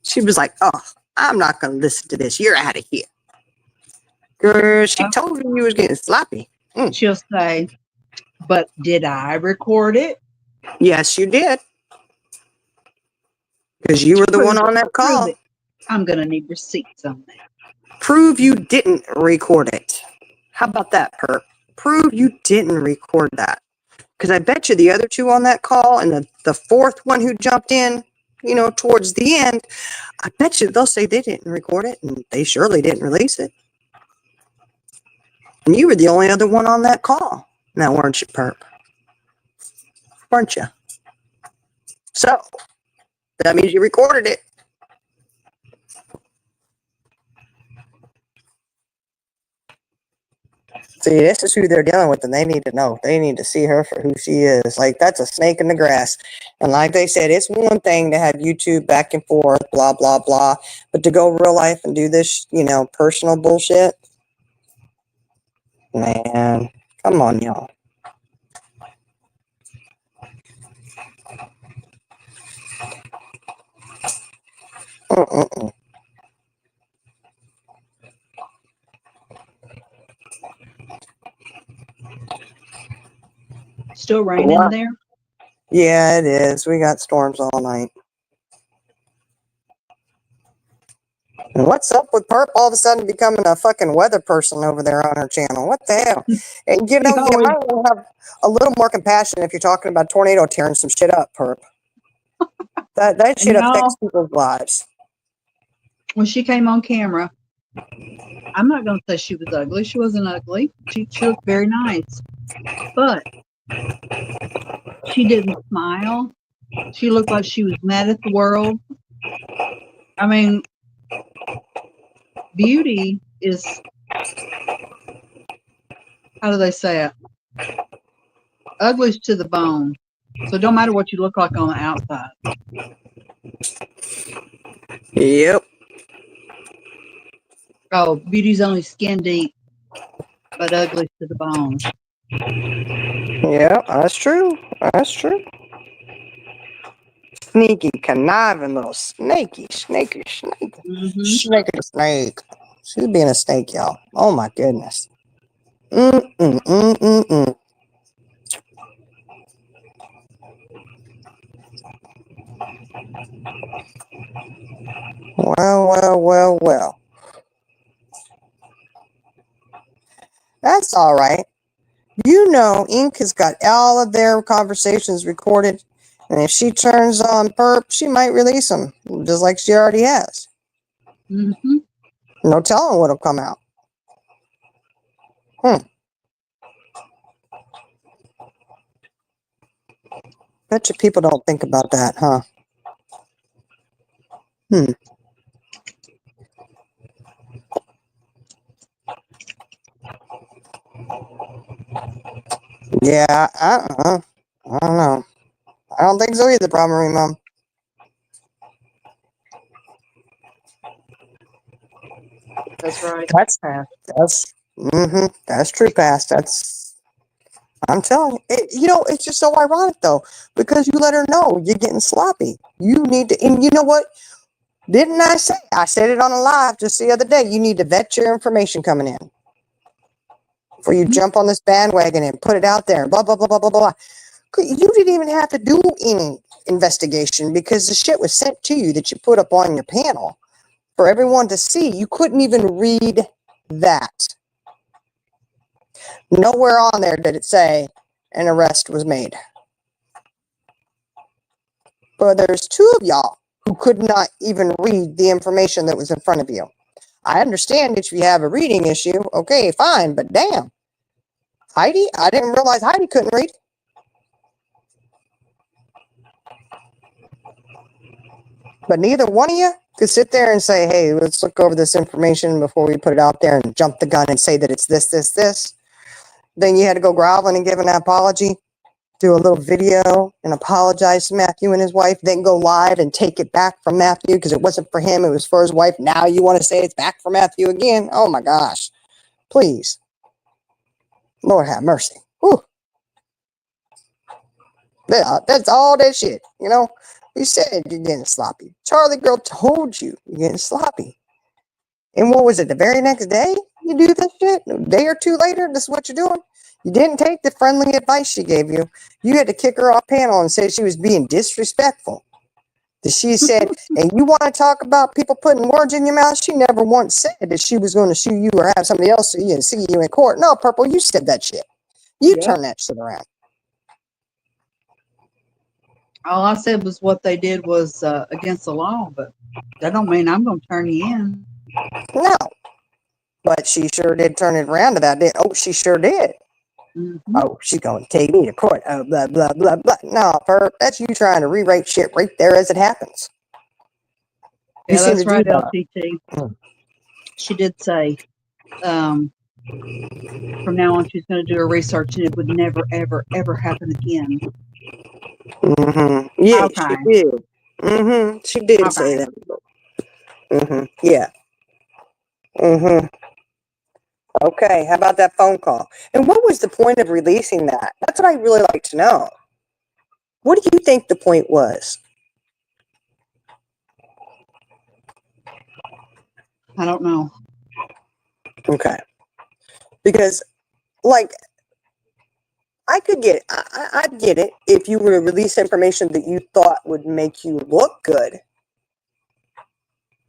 She was like, oh, I'm not going to listen to this. You're out of here. Girl, she told you was getting sloppy. She'll say, But did I record it? Yes, you did. Because you were the one on that Prove call. it. I'm going to need receipts on that. Prove you didn't record it. How about that, Perp? Prove you didn't record that. Because I bet you the other two on that call and the fourth one who jumped in, you know, towards the end, I bet you they'll say they didn't record it and they surely didn't release it. And you were the only other one on that call. Now, weren't you, Perp? Weren't you? So, that means you recorded it. See, this is who they're dealing with, and they need to know. They need to see her for who she is. Like, that's a snake in the grass. And like they said, it's one thing to have YouTube back and forth, blah, blah, blah. But to go real life and do this, you know, personal bullshit, man, come on, y'all. Mm-mm-mm. Still raining What? there? Yeah, it is. We got storms all night. And what's up with Perp all of a sudden becoming a fucking weather person over there on her channel? What the hell? And you know, you might want to have a little more compassion if you're talking about tornado tearing some shit up, Perp. That shit affects people's lives. When she came on camera, I'm not going to say she was ugly. She wasn't ugly. She looked very nice. But she didn't smile. She looked like she was mad at the world. I mean, beauty is, how do they say it? Ugly's to the bone. So it don't matter what you look like on the outside. Yep. Oh, beauty's only skin deep, but ugly's to the bone. Yeah, that's true. That's true. Sneaky, conniving little snaky. Mm-hmm. Snake. She's being a snake, y'all. Oh my goodness. Well. That's all right. You know, Ink has got all of their conversations recorded, and if she turns on Perp, she might release them, just like she already has. Mm-hmm. No telling what'll come out. Bet you people don't think about that, huh? Yeah, I don't know. I don't think so either, Primary Mom. That's right. That's true, Past. I'm telling you. You know, it's just so ironic, though, because you let her know you're getting sloppy. You need to, and you know what? Didn't I say? I said it on a live just the other day. You need to vet your information coming in before you jump on this bandwagon and put it out there. Blah, blah, blah, blah, blah, blah. You didn't even have to do any investigation because the shit was sent to you that you put up on your panel for everyone to see. You couldn't even read that. Nowhere on there did it say an arrest was made. But there's two of y'all who could not even read the information that was in front of you. I understand if you have a reading issue, okay, fine, but damn. Heidi? I didn't realize Heidi couldn't read. But neither one of you could sit there and say, hey, let's look over this information before we put it out there and jump the gun and say that it's this. Then you had to go groveling and give an apology, do a little video and apologize to Matthew and his wife, then go live and take it back from Matthew because it wasn't for him, it was for his wife. Now you want to say it's back for Matthew again? Oh my gosh. Please. Lord have mercy. Whew. Yeah, that's all that shit, you know? You said you're getting sloppy. Charlie girl told you you're getting sloppy. And what was it, the very next day you do this shit? A day or two later, this is what you're doing? You didn't take the friendly advice she gave you. You had to kick her off panel and say she was being disrespectful. She said, and you want to talk about people putting words in your mouth? She never once said that she was going to sue you or have somebody else sue you and see you in court. No, Purple, you said that shit. You Yep. turned that shit around. All I said was what they did was against the law, but that don't mean I'm going to turn you in. No. But she sure did turn it around to that. Oh, she sure did. Mm-hmm. Oh, she's going to take me to court. Oh, blah, blah, blah, blah. No, Perp, that's you trying to rewrite shit right there as it happens. You Yeah, seem that's to right, do that. LTT. Mm. She did say from now on she's going to do her research and it would never, ever, ever happen again. Mm-hmm. Yeah, Okay. she did. Mm-hmm. She did say Okay. that. Mm-hmm. Yeah. Mm-hmm. Okay, how about that phone call? And what was the point of releasing that? That's what I'd really like to know. What do you think the point was? I don't know. Okay. Because, like, I could get it. I'd get it if you were to release information that you thought would make you look good.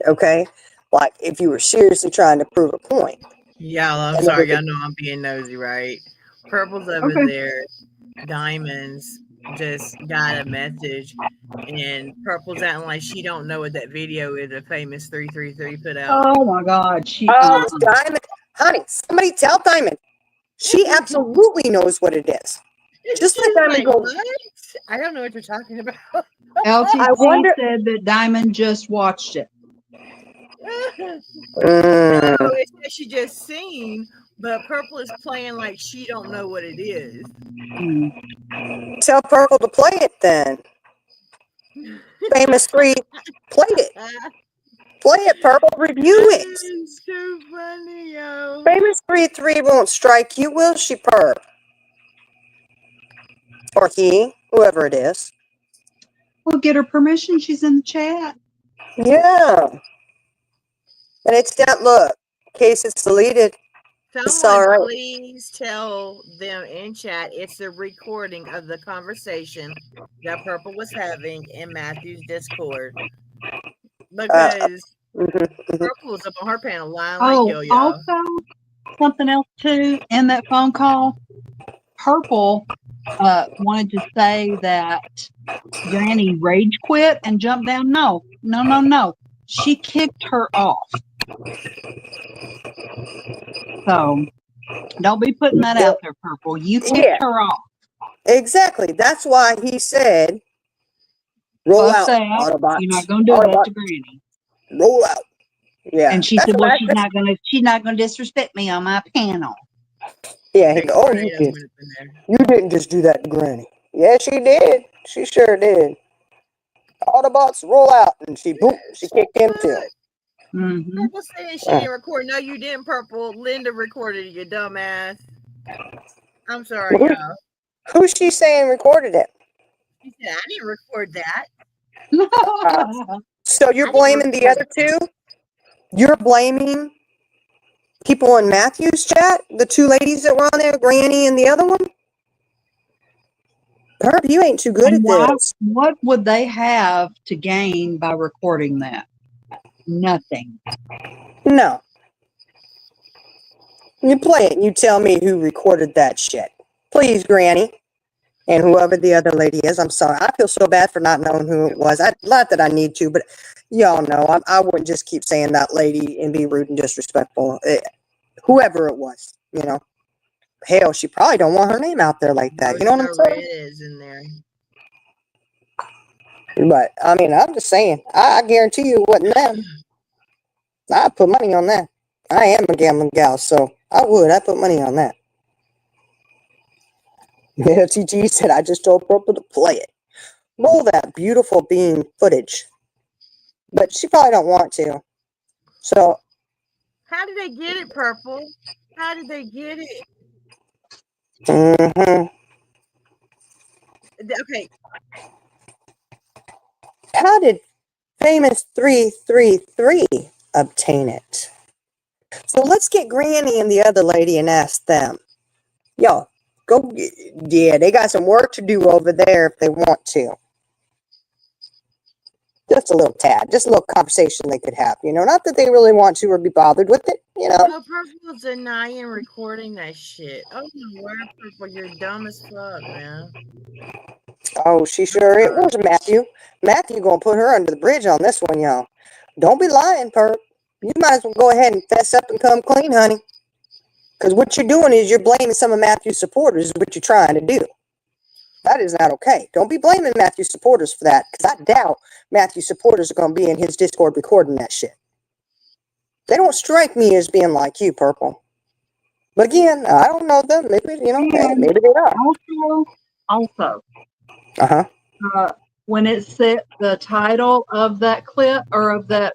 Okay? Like, if you were seriously trying to prove a point. Y'all, I'm And sorry. everything. Y'all know I'm being nosy, right? Purple's over Okay. there. Diamonds just got a message, and Purple's acting like she don't know what that video is. A famous 333 put out. Oh my God. Oh, Diamond. Honey, somebody tell Diamond. She absolutely knows what it is. Just like She's Diamond goes, what? I don't know what you're talking about. LTT I wonder. said that Diamond just watched it. Mm, No, it's that she just seen, but Purple is playing like she don't know what it is. tell Purple to play it then. Famous 3, play it. Play it, Purple. Review it. It's too funny, yo. Famous 3 won't strike you, will she, Perp? Or he, whoever it is. We'll get her permission. She's in the chat. Yeah. And it's that look. In case it's deleted. It's Someone all right. please tell them in chat it's a recording of the conversation that Purple was having in Matthew's Discord. Because Purple was up on her panel lying like hell, y'all. Also, something else too in that phone call. Purple wanted to say that Granny rage quit and jumped down. No. She kicked her off. So don't be putting that out there, Purple. You kicked her off. Exactly. That's why he said, roll out, Autobots. You're not going to do that to Granny. Roll out. Yeah. And she said, well, she's not gonna disrespect me on my panel. Yeah, he go, oh, you did. You didn't just do that to Granny. Yeah, she did. She sure did. Autobots roll out, and she kicked him too. Purple saying she didn't record. No, you didn't, Purple. Linda recorded it, you dumbass. I'm sorry, y'all. Who's she saying recorded it? She said, I didn't record that. So you're blaming the other two? You're blaming people in Matthew's chat? The 2 ladies that were on there, Granny and the other one? Herb, you ain't too good at this. What would they have to gain by recording that? Nothing. No. You play it and you tell me who recorded that shit. Please, Granny. And whoever the other lady is, I'm sorry. I feel so bad for not knowing who it was. Not that I need to, but y'all know. I wouldn't just keep saying that lady and be rude and disrespectful. Whoever it was, you know. Hell, she probably don't want her name out there like that. You know what I'm saying? It is in there. But, I mean, I'm just saying. I guarantee you it wasn't them. I'd put money on that. I am a gambling gal, so I would. I'd put money on that. Yeah, TG said, I just told Purple to play it. Roll that beautiful beam footage. But she probably don't want to. So. How did they get it, Purple? How did they get it? Okay. How did famous 333 obtain it? So let's get Granny and the other lady and ask them. Yo, Go, yeah, they got some work to do over there if they want to. Just a little tad, just a little conversation they could have, not that they really want to or be bothered with it, Well, Purple's denying recording that shit. Oh my word, Purple, you're dumb as fuck, man. Oh, she sure it was Matthew. Matthew gonna put her under the bridge on this one, y'all. Don't be lying, Perp. You might as well go ahead and fess up and come clean, honey. Because what you're doing is you're blaming some of Matthew's supporters, is what you're trying to do. That is not okay. Don't be blaming Matthew's supporters for that, because I doubt Matthew's supporters are going to be in his Discord recording that shit. They don't strike me as being like you, Purple. But again, I don't know them. Maybe, maybe they are. Also, Uh-huh. When it said the title of that clip or of that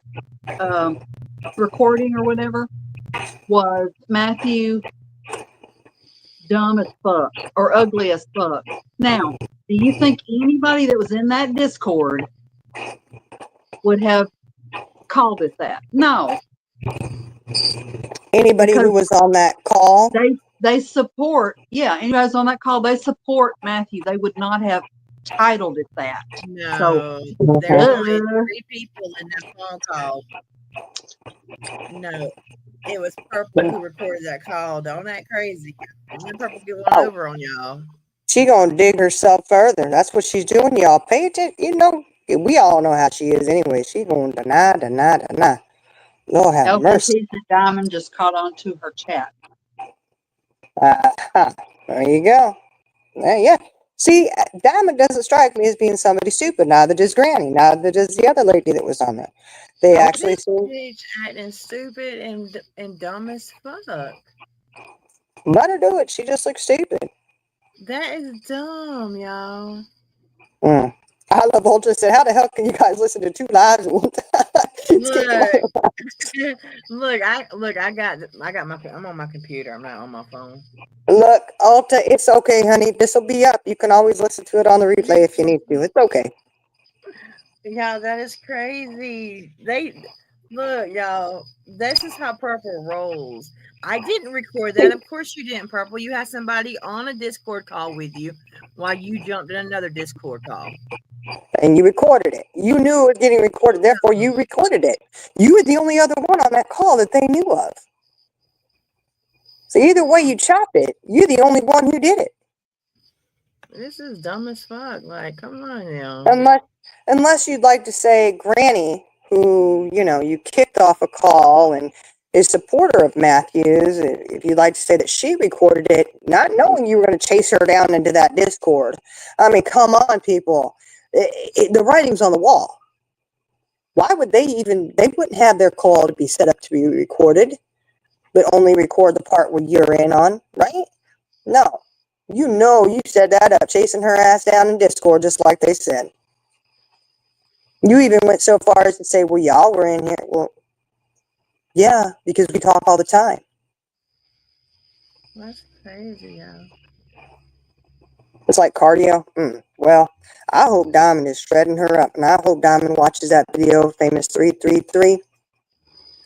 recording or whatever was Matthew dumb as fuck or ugly as fuck. Now, do you think anybody that was in that Discord would have called it that? No. Anybody who was on that call? They support, anybody who's on that call, they support Matthew. They would not have titled it that. No, So, there's only 3 people in that phone call. No, it was Purple who recorded that call. Don't act crazy. And then Purple get one over on y'all. She gonna dig herself further. That's what she's doing, y'all. Pay attention. We all know how she is anyway. She gonna deny. Lord have mercy. LKT Diamond just caught on to her chat. There you go. Yeah. See, Diamond doesn't strike me as being somebody stupid. Neither does Granny. Neither does the other lady that was on there. They actually seem bitch acting stupid and dumb as fuck. Let her do it. She just looks stupid. That is dumb, y'all. I love Ultra said, how the hell can you guys listen to 2 lives at one time? I'm on my computer. I'm not on my phone. Look, Ulta, it's okay, honey. This will be up. You can always listen to it on the replay if you need to. It's okay. Yeah, that is crazy. Y'all, this is how Purple rolls. I didn't record that. Of course you didn't, Purple. You had somebody on a Discord call with you while you jumped in another Discord call. And you recorded it. You knew it was getting recorded, therefore you recorded it. You were the only other one on that call that they knew of. So either way you chop it, you're the only one who did it. This is dumb as fuck. Like, come on now. Unless you'd like to say Granny, who, you kicked off a call and is a supporter of Matthew's, if you'd like to say that she recorded it, not knowing you were going to chase her down into that Discord. I mean, come on, people. The writing's on the wall. Why would they wouldn't have their call to be set up to be recorded, but only record the part where you're in on, right? No. You set that up, chasing her ass down in Discord, just like they said. You even went so far as to say, well, y'all were in here. Well, yeah, because we talk all the time. That's crazy, yeah. It's like cardio. Well, I hope Diamond is shredding her up, and I hope Diamond watches that video, famous 333.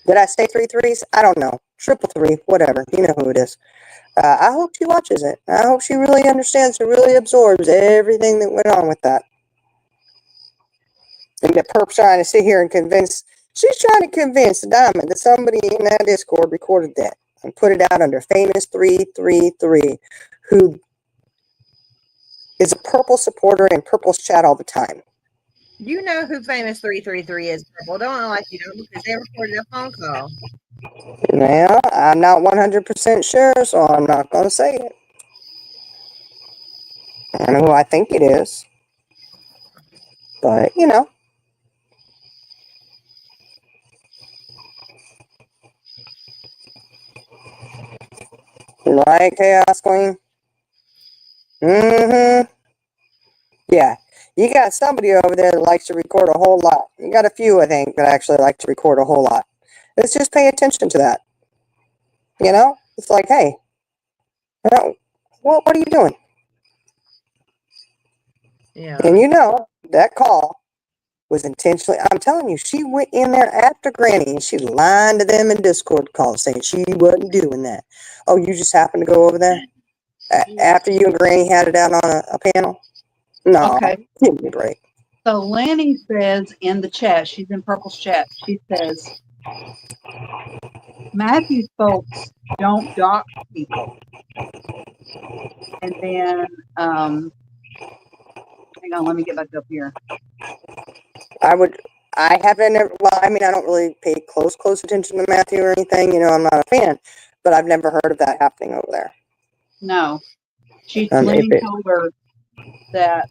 Did I say 3 3s? I don't know. 333, whatever. You know who it is. I hope she watches it. I hope she really understands and really absorbs everything that went on with that. And that Perp's trying to sit here and she's trying to convince Diamond that somebody in that Discord recorded that and put it out under famous 333, who is a Purple supporter in Purple's chat all the time. You know who famous 333 is, Purple. Don't act like you don't, because they recorded a phone call. Well, I'm not 100% sure, so I'm not going to say it. I know who I think it is. But, Right, Chaos Queen? Yeah. You got somebody over there that likes to record a whole lot. You got a few, I think, that actually like to record a whole lot. Let's just pay attention to that. It's like, hey, what are you doing? Yeah. And that call was intentionally, I'm telling you, she went in there after Granny and she lied to them in Discord calls saying she wasn't doing that. Oh, you just happened to go over there? After you and Granny had it out on a panel? No, Okay. give me a break. So Lanny says in the chat, she's in Purple's chat, she says, Matthew's folks don't dox people. And then, hang on, let me get back up here. I haven't, well, I mean, I don't really pay close attention to Matthew or anything. I'm not a fan, but I've never heard of that happening over there. No. Lanny told her that,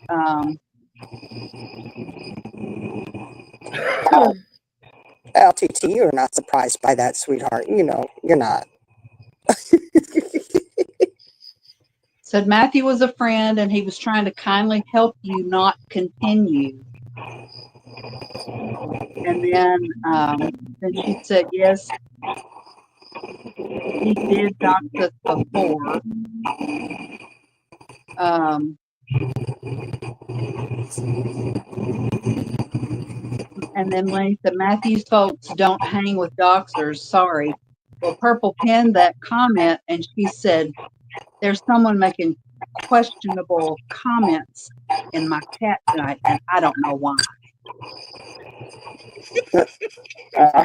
LTT, you're not surprised by that, sweetheart. You're not. said Matthew was a friend and he was trying to kindly help you not continue. And then she said, yes, he did dox us before. And then Lenny said, Matthew's folks don't hang with doxers. Sorry. Well, Purple pinned that comment and she said, there's someone making questionable comments in my chat tonight, and I don't know why.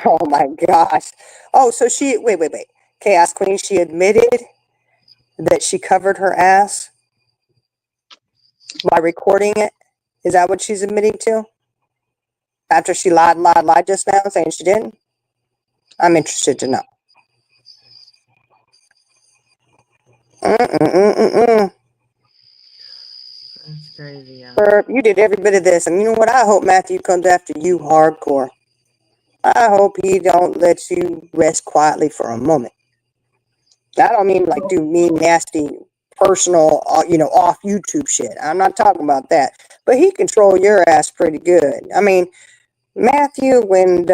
Oh my gosh. Oh, so wait. Chaos Queen, she admitted that she covered her ass by recording it. Is that what she's admitting to? After she lied just now, saying she didn't? I'm interested to know. That's crazy, yeah. Burp, you did every bit of this, and you know what? I hope Matthew comes after you hardcore. I hope he don't let you rest quietly for a moment. I don't mean like do mean nasty personal, off YouTube shit. I'm not talking about that. But he control your ass pretty good. I mean, Matthew and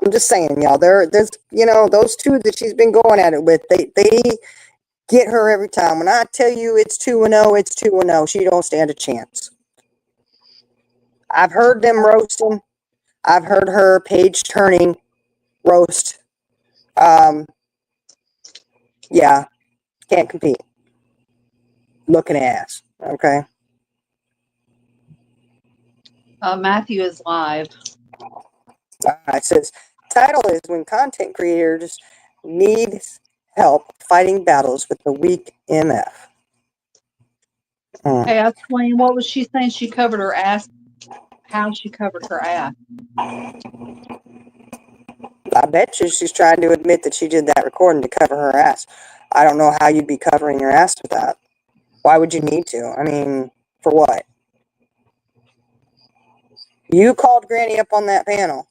I'm just saying, y'all. There's those two that she's been going at it with. They get her every time. When I tell you it's 2-0, it's 2-0. She don't stand a chance. I've heard them roasting. I've heard her page turning roast. Yeah, can't compete. Looking ass. Okay. Matthew is live. It says title is when content creators need help fighting battles with the weak MF. Hey, I Queen, what was she saying? She covered her ass. How she covered her ass? I bet you she's trying to admit that she did that recording to cover her ass. I don't know how you'd be covering your ass with that. Why would you need to? I mean, for what? You called Granny up on that panel.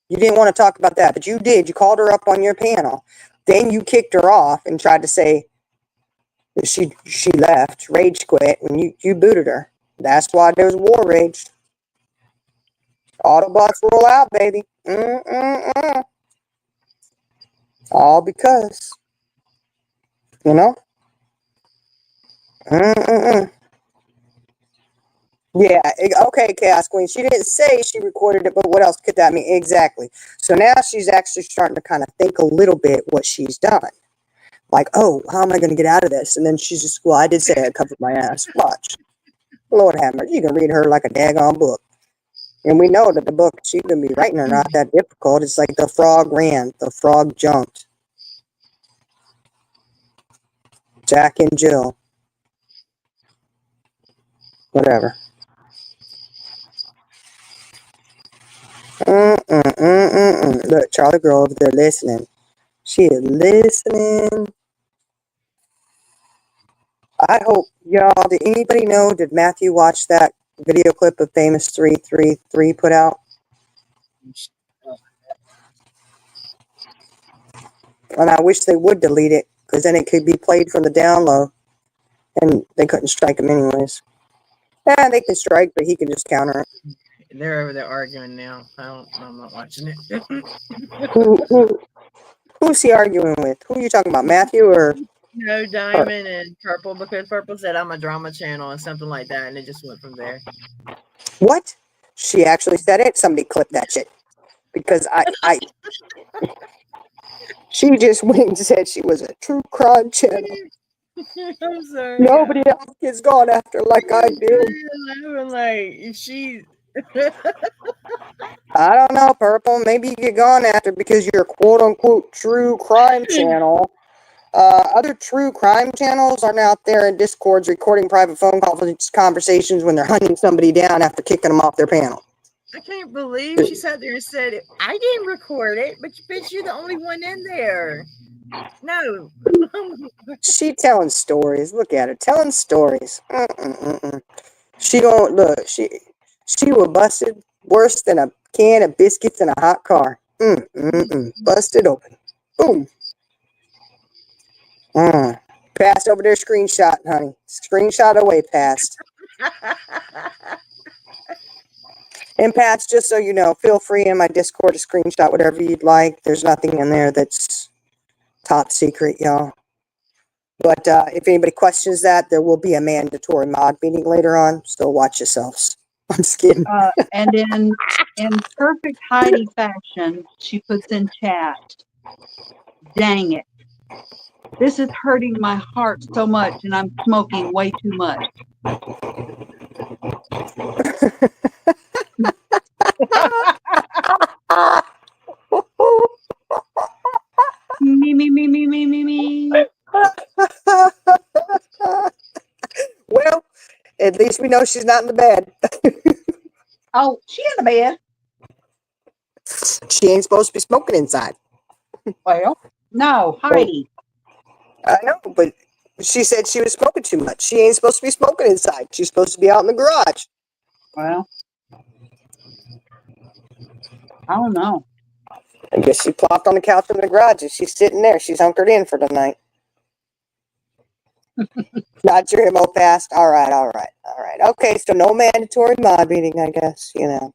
You didn't want to talk about that, but you did. You called her up on your panel. Then you kicked her off and tried to say that she left, rage quit, and you booted her. That's why there was war raged. Autobots roll out, baby. All because, Yeah, okay, Chaos Queen. She didn't say she recorded it, but what else could that mean? Exactly. So now she's actually starting to kind of think a little bit what she's done. Like, oh, how am I going to get out of this? And then she's just, well, I did say I covered my ass. Watch. Lord have mercy. You can read her like a daggone book. And we know that the book she's going to be writing are not that difficult. It's like the frog ran, the frog jumped. Jack and Jill. Whatever. Look, Charlie Girl over there listening. She is listening. I hope, y'all, did anybody know, did Matthew watch that video clip of Famous 333 put out? And I wish they would delete it, because then it could be played from the download. And they couldn't strike him anyways. Yeah, they can strike, but he can just counter it. They're over there arguing now. I'm not watching it. Who's he arguing with? Who are you talking about, Matthew or? No, Diamond and Purple, because Purple said I'm a drama channel and something like that, and it just went from there. What? She actually said it? Somebody clip that shit. Because She just went and said she was a true crime channel. I'm sorry. Nobody else gets gone after like I do. I'm like, she. I don't know, Purple. Maybe you get gone after because you're a quote unquote true crime channel. Other true crime channels are now out there in Discords recording private phone conversations when they're hunting somebody down after kicking them off their panel. I can't believe she sat there and said, I didn't record it, but bitch, you're the only one in there. No. She telling stories. Look at her telling stories. She don't look. She was busted worse than a can of biscuits in a hot car. Busted open. Boom. Passed over there. Screenshot, honey. Screenshot away. Passed. And Pats, just so you know, feel free in my Discord to screenshot whatever you'd like. There's nothing in there that's top secret, y'all. But if anybody questions that, there will be a mandatory mod meeting later on, so watch yourselves. I'm just kidding. And in perfect Heidi fashion, she puts in chat, dang it. This is hurting my heart so much, and I'm smoking way too much. Me. Well, at least we know she's not in the bed. Oh, she in the bed. She ain't supposed to be smoking inside. Well, no, Heidi. I know, but she said she was smoking too much. She ain't supposed to be smoking inside. She's supposed to be out in the garage. Well, I don't know. I guess she plopped on the couch in the garage and she's sitting there. She's hunkered in for the night. Not your MO passed. All right. Okay, so no mandatory mod meeting, I guess, you know.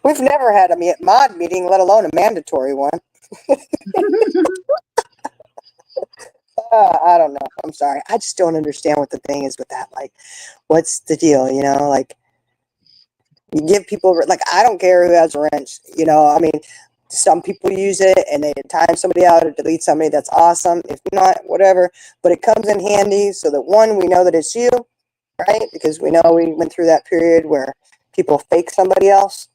We've never had a mod meeting, let alone a mandatory one. I don't know. I'm sorry. I just don't understand what the thing is with that. Like, what's the deal, you know? Like, you give people, like, I don't care who has a wrench, you know? I mean, some people use it and they time somebody out or delete somebody. That's awesome. If not, whatever. But it comes in handy so that, one, we know that it's you, right? Because we know we went through that period where people fake somebody else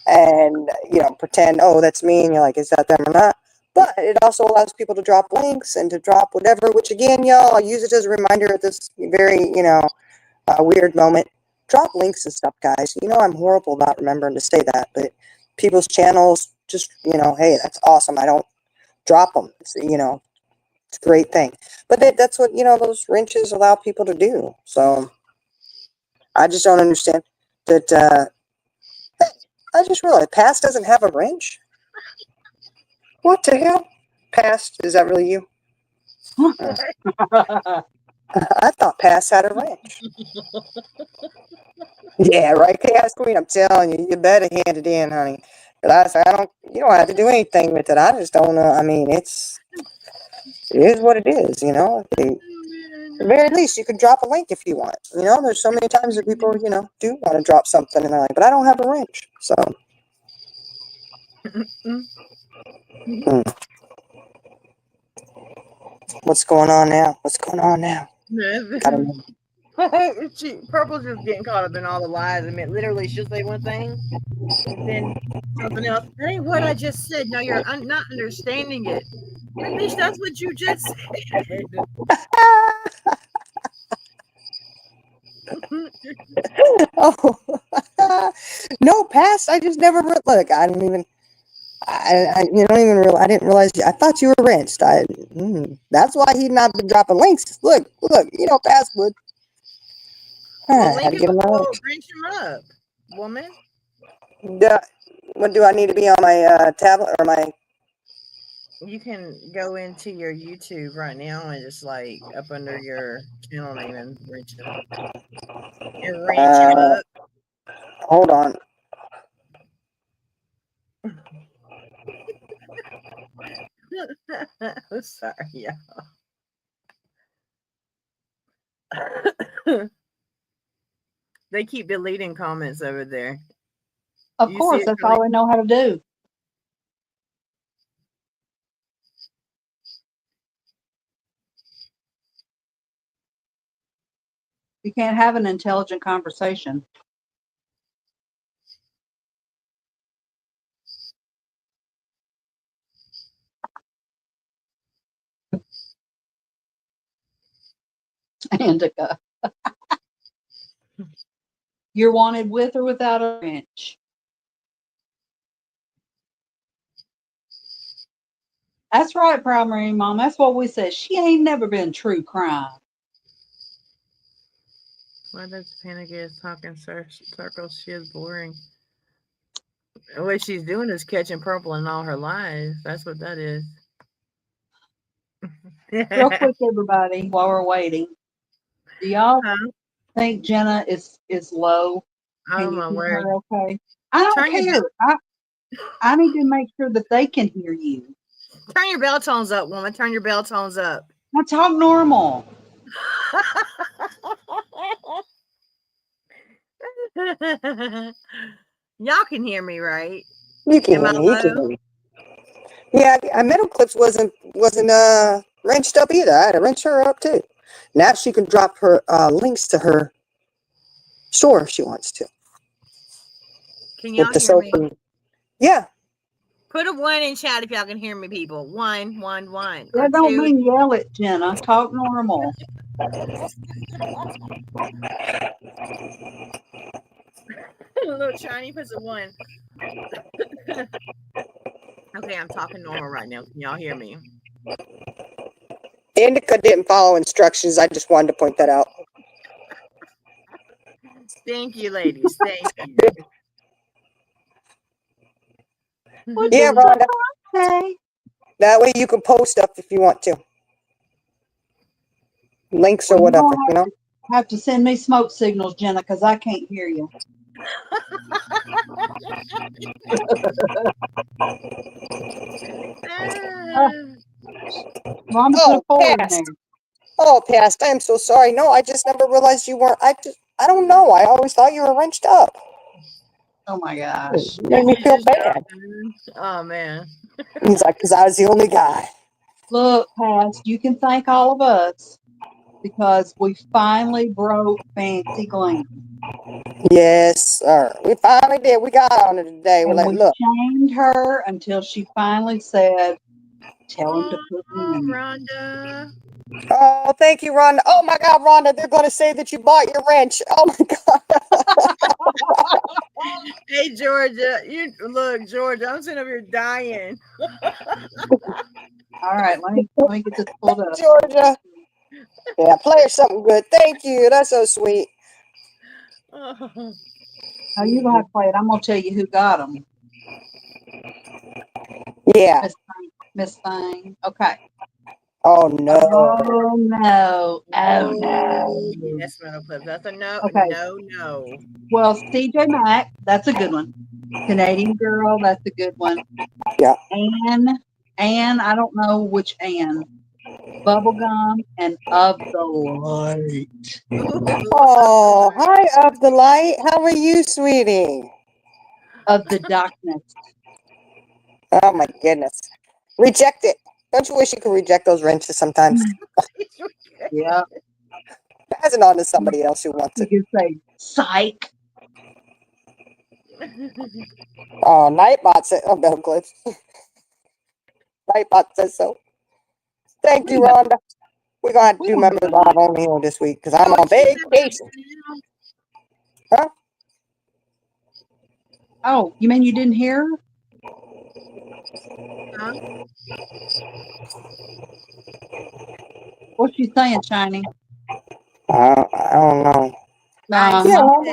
and, you know, pretend, oh, that's me. And you're like, is that them or not? But it also allows people to drop links and to drop whatever, which, again, y'all, I'll use it as a reminder at this very, you know, weird moment. Drop links and stuff, guys. You know, I'm horrible about remembering to say that, but people's channels, just, you know, hey, that's awesome. I don't drop them. It's, you know, it's a great thing. But that's what, you know, those wrenches allow people to do. So I just don't understand that. I just realized Past doesn't have a wrench. What the hell? Past, is that really you? I thought Past had a wrench. Yeah, right, Chaos Queen. I'm telling you, you better hand it in, honey. But I say, you don't have to do anything with it. I just don't know. I mean, it is what it is, you know. At the very least, you can drop a link if you want. You know, there's so many times that people, you know, do want to drop something and they're like, but I don't have a wrench. So. What's going on now? Purple's just getting caught up in all the lies. I mean, literally, she'll say one thing, and then something else. That ain't what I just said. No, you're not understanding it. But bitch, that's what you just said. Oh no, Past. I just never look. I don't even. You don't even realize. I didn't realize. I thought you were wrenched. That's why he'd not been dropping links. Look. You know, Past would. Well, Had to get him out. wrench him up, woman. What do I need to be on my tablet or my? You can go into your YouTube right now and just like up under your channel name and wrench him up. And wrench him up. Hold on. I'm sorry, y'all. They keep deleting comments over there. Of You see course, it, that's Charlie? all they know how to do. You can't have an intelligent conversation. Indica. You're wanted with or without a wrench. That's right, primary mom. That's what we said. She ain't never been true crime. Why does Panic is talking circles? She is boring. What she's doing is catching purple in all her lies. That's what that is. Real quick, everybody, while we're waiting, do y'all Huh? think Jenna is low? Oh Can you my hear word! her okay? I don't Turn your care. I need to make sure that they can hear you. turn your bell tones up, woman. Turn your bell tones up. I talk normal. Y'all can hear me, right? You can Am I hear me. You can low? hear me. Yeah, Middle Clips wasn't wrenched up either. I had to wrench her up too. Now she can drop her links to her store if she wants to. Can With y'all the hear soap me? and yeah. Put a 1 in chat if y'all can hear me, people. 1, 1, 1. Or That don't 2. mean yell at Jenna. Talk normal. Little Chiny puts a 1. Okay, I'm talking normal right now. Can y'all hear me? Indica didn't follow instructions. I just wanted to point that out. Thank you, ladies. Thank you. What Yeah, you Rhonda. say? That way you can post stuff if you want to. Links or Well, you whatever, don't you know? have to send me smoke signals, Jenna, because I can't hear you. Rhonda put a Oh, 4 in past. there. Oh, past. I am so sorry. No, I just never realized you weren't. I don't know. I always thought you were wrenched up. Oh my gosh. It made me feel bad. Oh man. He's like, because I was the only guy. Look, Past, you can thank all of us because we finally broke Fancy Gleam. Yes, sir. We finally did. We got on it today. We're And like, we look. shamed her until she finally said, tell him to put me Oh, in. Rhonda. Oh, thank you, Rhonda. Oh my God, Rhonda, they're going to say that you bought your wrench. Oh my God. Hey Georgia, you look, Georgia. I'm sitting over here dying. All right, let me get this pulled up. Georgia. Yeah, play her something good. Thank you. That's so sweet. Oh. Now you don't have to play it. I'm gonna tell you who got them. Yeah. Miss Thing. Okay. Oh no. Oh no. Oh no. Yes, Metal Clip. That's a no, Okay. no. Well, CJ Mack, that's a good one. Canadian Girl, that's a good one. Yeah. Anne, I don't know which Anne. Bubblegum and Of the Light. Oh, hi, Up the Light. How are you, sweetie? Of the Darkness. Oh my goodness. Reject it. Don't you wish you could reject those wrenches sometimes? Yeah. Pass it on to somebody else who wants You it. can say psych. Oh, Nightbot said, oh, no, Clips. Nightbot says so. Thank you, Rhonda. We're going to have to We do don't members have live only here this week because I'm Oh, on she said that vacation. now. Huh? Oh, you mean you didn't hear? Huh? What's she saying, Shiny? I don't know. Uh-huh.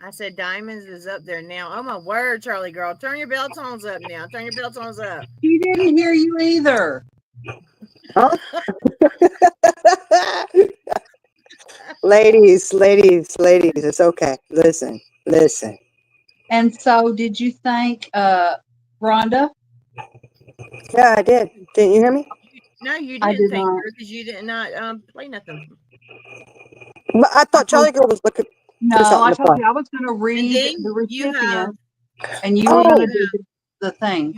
I said Diamonds is up there now. Oh my word, Charlie girl. Turn your bell tones up now. Turn your bell tones up. She didn't hear you either. Huh? ladies, it's okay. Listen. And so did you think Rhonda? Yeah, I did. Didn't you hear me? No, you I didn't did think not. her because you did not play nothing. But I I thought Charlie Girl was looking. No, Say something I to told fun. you I was going to And read then the you have recipient, and you were going to Oh, do the thing.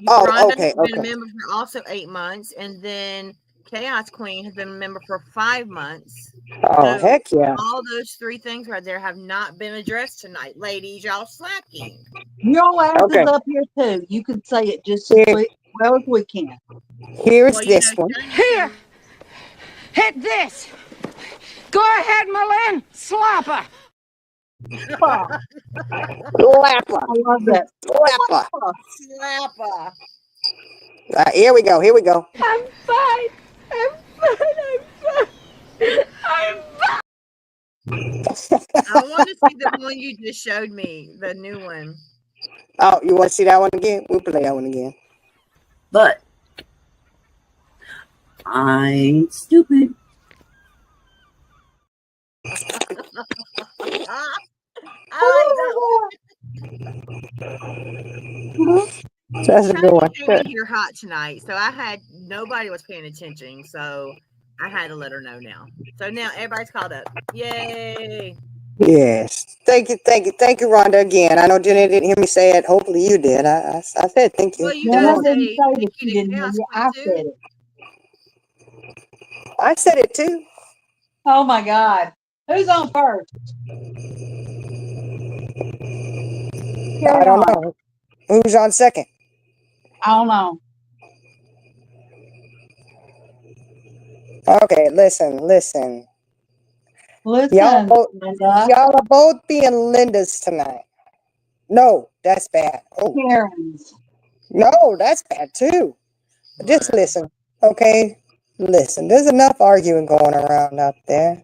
oh, Rhonda okay, has been a okay. member for also 8 months, and then Chaos Queen has been a member for 5 months. Oh, So heck yeah. all those three things right there have not been addressed tonight, ladies. Y'all slacking. Your ass is Okay. up here too. You can say it just as Here, well as we can. here's Well, this one. Shiny Here, said, hit this. Go ahead, Malin. Slapper. Fuck, Slapper. I love that. Slapper. Fuck. slapper. Here we go. Here we go. I'm fine. I'm fine. I'm fine. I want to see the one you just showed me, the new one. Oh, you want to see that one again? We'll play that one again. But I'm stupid. Ah, I like That's a that good one. one. Shiny came in here hot tonight, so nobody was paying attention, so I had to let her know now. So now everybody's caught up. Yay! Yes. Thank you, Rhonda, again. I know Jenny didn't hear me say it. Hopefully you did. I said thank you. Well, you Jenna gotta No, didn't say say thank that you she to didn't hear Chaos you. Queen I too. said it. I said it too. Oh my God. Who's on first? I Carry don't on. know. Who's on second? I don't know. Okay, listen. Listen, Linda. Y'all are both being Lindas tonight. No, that's bad. Oh, Karen's. no, that's bad too. Just What? listen, okay? Listen, there's enough arguing going around out there.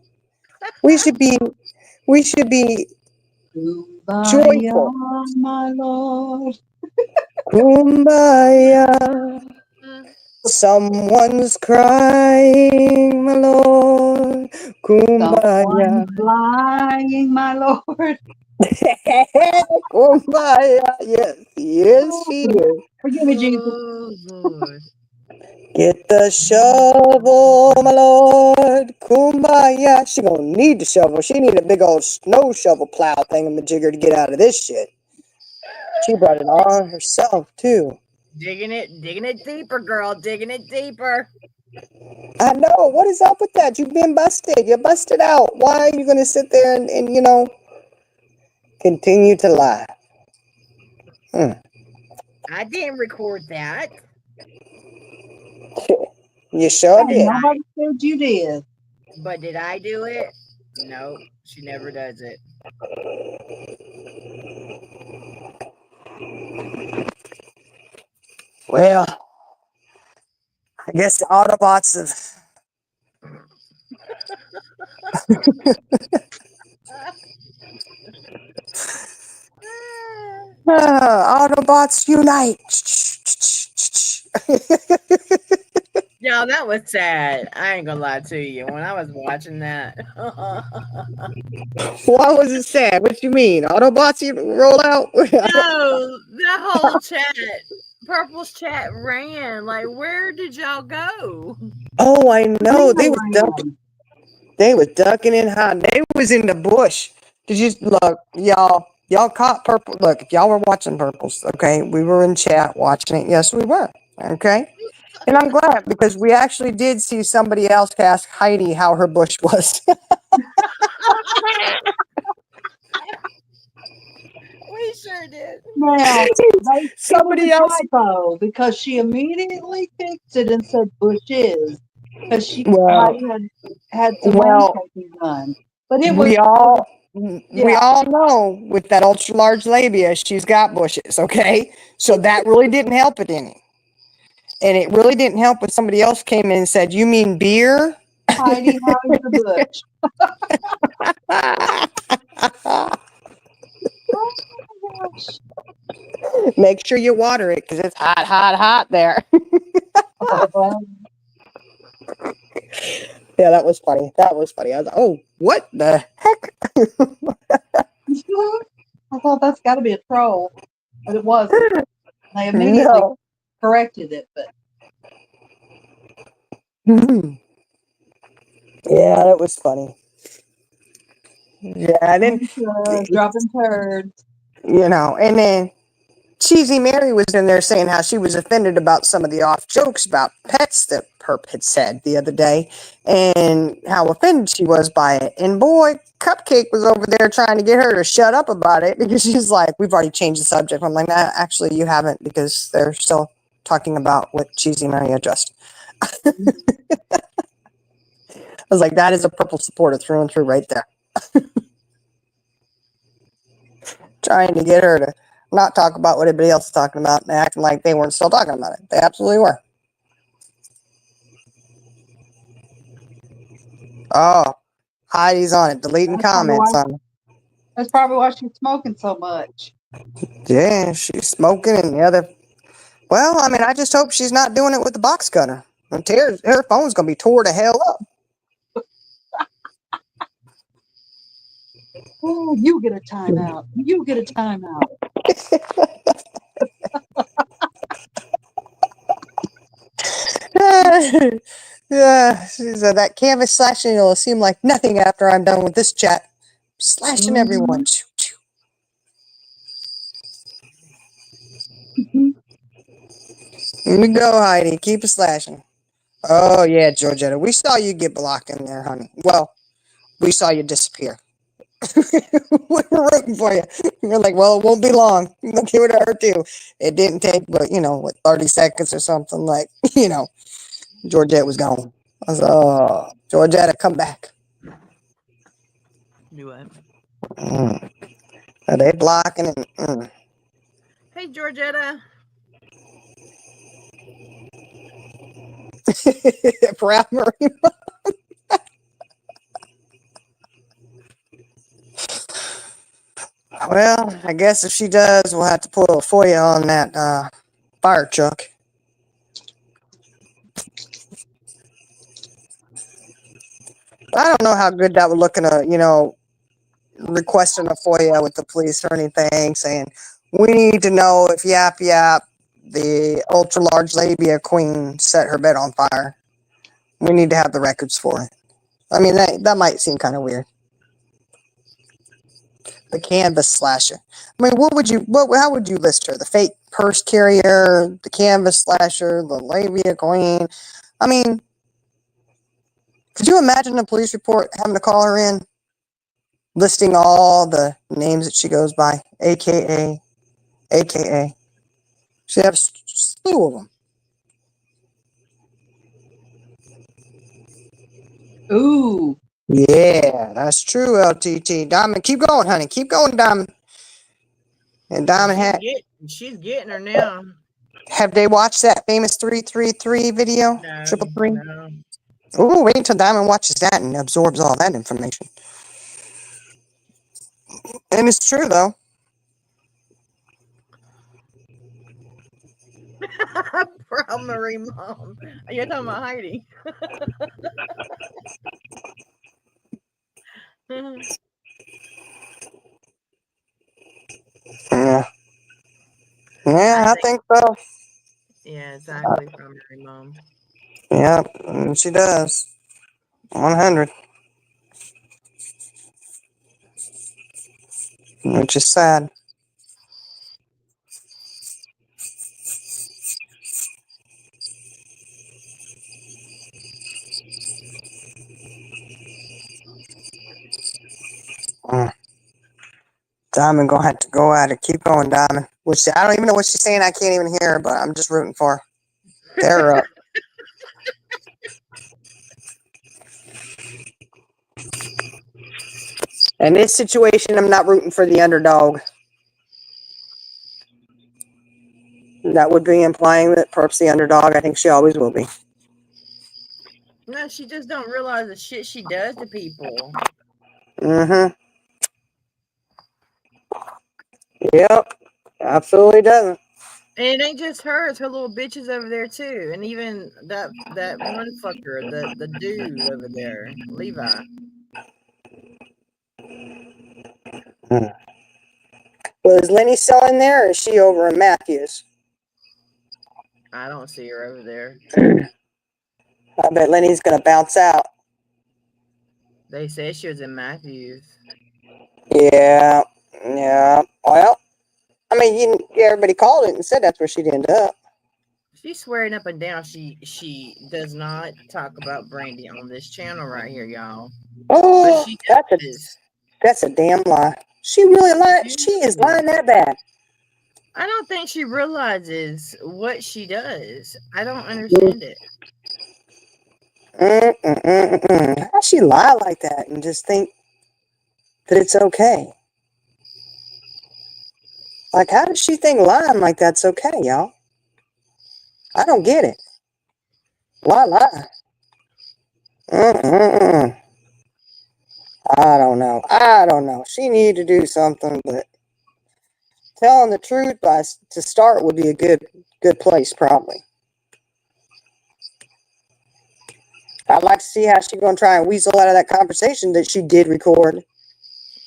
We should be Kumbaya, joyful. my Lord. Kumbaya. Mm. Someone's crying, my Lord. Kumbaya. Someone's lying, my Lord. Kumbaya. Yes, she is. Forgive me, Jesus. Oh Lord. Get the shovel, my Lord. Kumbaya. She gonna need the shovel. She need a big old snow shovel plow thingamajigger to get out of this shit. She brought it on herself too. Digging it deeper, girl. Digging it deeper. I know. What is up with that? You've been busted. You're busted out. Why are you gonna sit there and continue to lie? I didn't record that. You sure Hey, did. nobody said you did. But did I do it? No, she never does it. Well, I guess the Autobots have. Autobots unite. Yeah, that was sad. I ain't gonna lie to you. When I was watching that, Why was it sad? What you mean? Autobots roll out? no, that whole chat, Purple's chat ran. Like, where did y'all go? Oh, I know. They ran. They was ducking and hiding. They was in the bush. Did you look, y'all? Y'all caught Purple. Look, if y'all were watching Purples, okay, we were in chat watching it. Yes, we were. Okay, and I'm glad because we actually did see somebody else ask Heidi how her bush was. We sure did. Now, it was Somebody a else. typo because she immediately fixed it and said bushes because she Well, had some well, landscaping done. But it we was we all know with that ultra large labia, she's got bushes. Okay, so that really didn't help it any. And it really didn't help when somebody else came in and said, "You mean beer?" Heidi, how's your bush? Oh my gosh. Make sure you water it because it's hot, hot, hot there. Yeah, that was funny. I was like, "Oh, what the heck?" I thought that's got to be a troll, but it wasn't. They immediately No. corrected it, but Yeah, that was funny. Yeah, and then Dropping turds. you know, and then Cheesy Mary was in there saying how she was offended about some of the off jokes about pets that Perp had said the other day, and how offended she was by it. And boy, Cupcake was over there trying to get her to shut up about it because she's like, "We've already changed the subject." I'm like, "Nah, actually, you haven't, because they're still talking about what Cheesy Mary addressed." I was like, "That is a Purple supporter through and through, right there." Trying to get her to not talk about what everybody else is talking about and acting like they weren't still talking about it. They absolutely were. Oh, Heidi's on it, deleting comments on it. That's probably why she's smoking so much. Yeah, she's smoking and the other. Well, I mean, I just hope she's not doing it with the box cutter. Her phone's going to be tore to hell up. Oh, you get a timeout. You get a timeout. Yeah, she said that canvas slashing will seem like nothing after I'm done with this chat. Slashing everyone. Choo, choo. Here we go, Heidi. Keep it slashing. Oh, yeah, Georgetta. We saw you get blocked in there, honey. Well, we saw you disappear. We were rooting for you. You're like, well, it won't be long. They'll give it to her, too. It didn't take, but, what, 30 seconds or something. Like, Georgette was gone. I was like, oh, Georgetta, come back. Do what? Are they blocking it? Hey, Georgetta. Proud Marie. Well, I guess if she does, we'll have to pull a FOIA on that fire truck. I don't know how good that would look in a, requesting a FOIA with the police or anything, saying, we need to know if Yap Yap, the ultra-large labia queen, set her bed on fire. We need to have the records for it. I mean, that might seem kind of weird. The canvas slasher. I mean, how would you list her? The fake purse carrier, the canvas slasher, the labia queen. I mean, could you imagine a police report having to call her in, listing all the names that she goes by, AKA. She have a slew of them. Ooh. Yeah, that's true, LTT. Diamond, keep going, honey. Keep going, Diamond. And Diamond hat. She's getting her now. Have they watched that famous 333 video? No, 333? no. Ooh, wait until Diamond watches that and absorbs all that information. And it's true, though. Proud Marie mom. You're talking about Heidi. Yeah. Yeah, I think so. Yeah, exactly. Proud Marie mom. Yeah, she does. 100. Which is sad. Diamond gonna have to go at it. Keep going, Diamond. Which I don't even know what she's saying. I can't even hear her, but I'm just rooting for her. They're up. In this situation, I'm not rooting for the underdog. That would be implying that Perp's the underdog. I think she always will be. No, she just don't realize the shit she does to people. Mm-hmm. Yep. Absolutely doesn't. And it ain't just her, it's her little bitches over there too. And even that one fucker, the dude over there, Levi. Well, is Lenny still in there, or is she over in Matthews? I don't see her over there. I bet Lenny's gonna bounce out. They said she was in Matthews. Yeah, yeah. Well, I mean, everybody called it and said that's where she'd end up. She's swearing up and down she does not talk about Brandy on this channel right here, y'all. But Oh, she does. that's a damn lie. She really lied. She is Dude, lying that bad. I don't think she realizes what she does. I don't understand it. How she lie like that and just think that it's okay? Like, how does she think lying like that's okay, y'all? I don't get it. Why lie? Mm-mm-mm. I don't know. I don't know. She need to do something, but telling the truth to start would be a good place, probably. I'd like to see how she's going to try and weasel out of that conversation that she did record.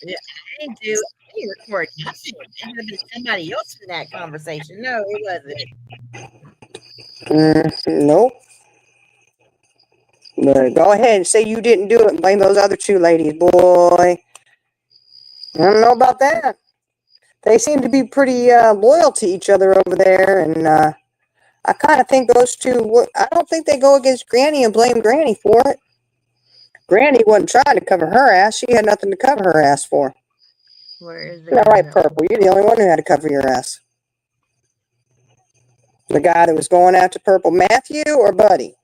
Yeah, I didn't do any recording. I said it had been somebody else in that conversation. No, it wasn't. Nope. But go ahead and say you didn't do it and blame those other two ladies, boy. I don't know about that. They seem to be pretty loyal to each other over there, and I kind of think those two. I don't think they go against Granny and blame Granny for it. Granny wasn't trying to cover her ass. She had nothing to cover her ass for. Where is All right, Purple. You're the only one who had to cover your ass. The guy that was going after Purple, Matthew or Buddy?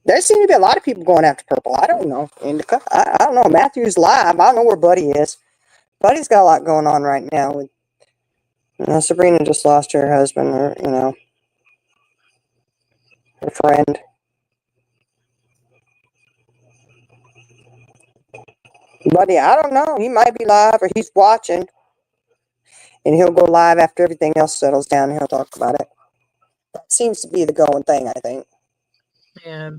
There seem to be a lot of people going after Purple. I don't know. Indica. I don't know. Matthew's live. I don't know where Buddy is. Buddy's got a lot going on right now. With Sabrina just lost her husband, or her friend. Buddy, I don't know. He might be live or he's watching, and he'll go live after everything else settles down. And he'll talk about it. That seems to be the going thing, I think. Yeah,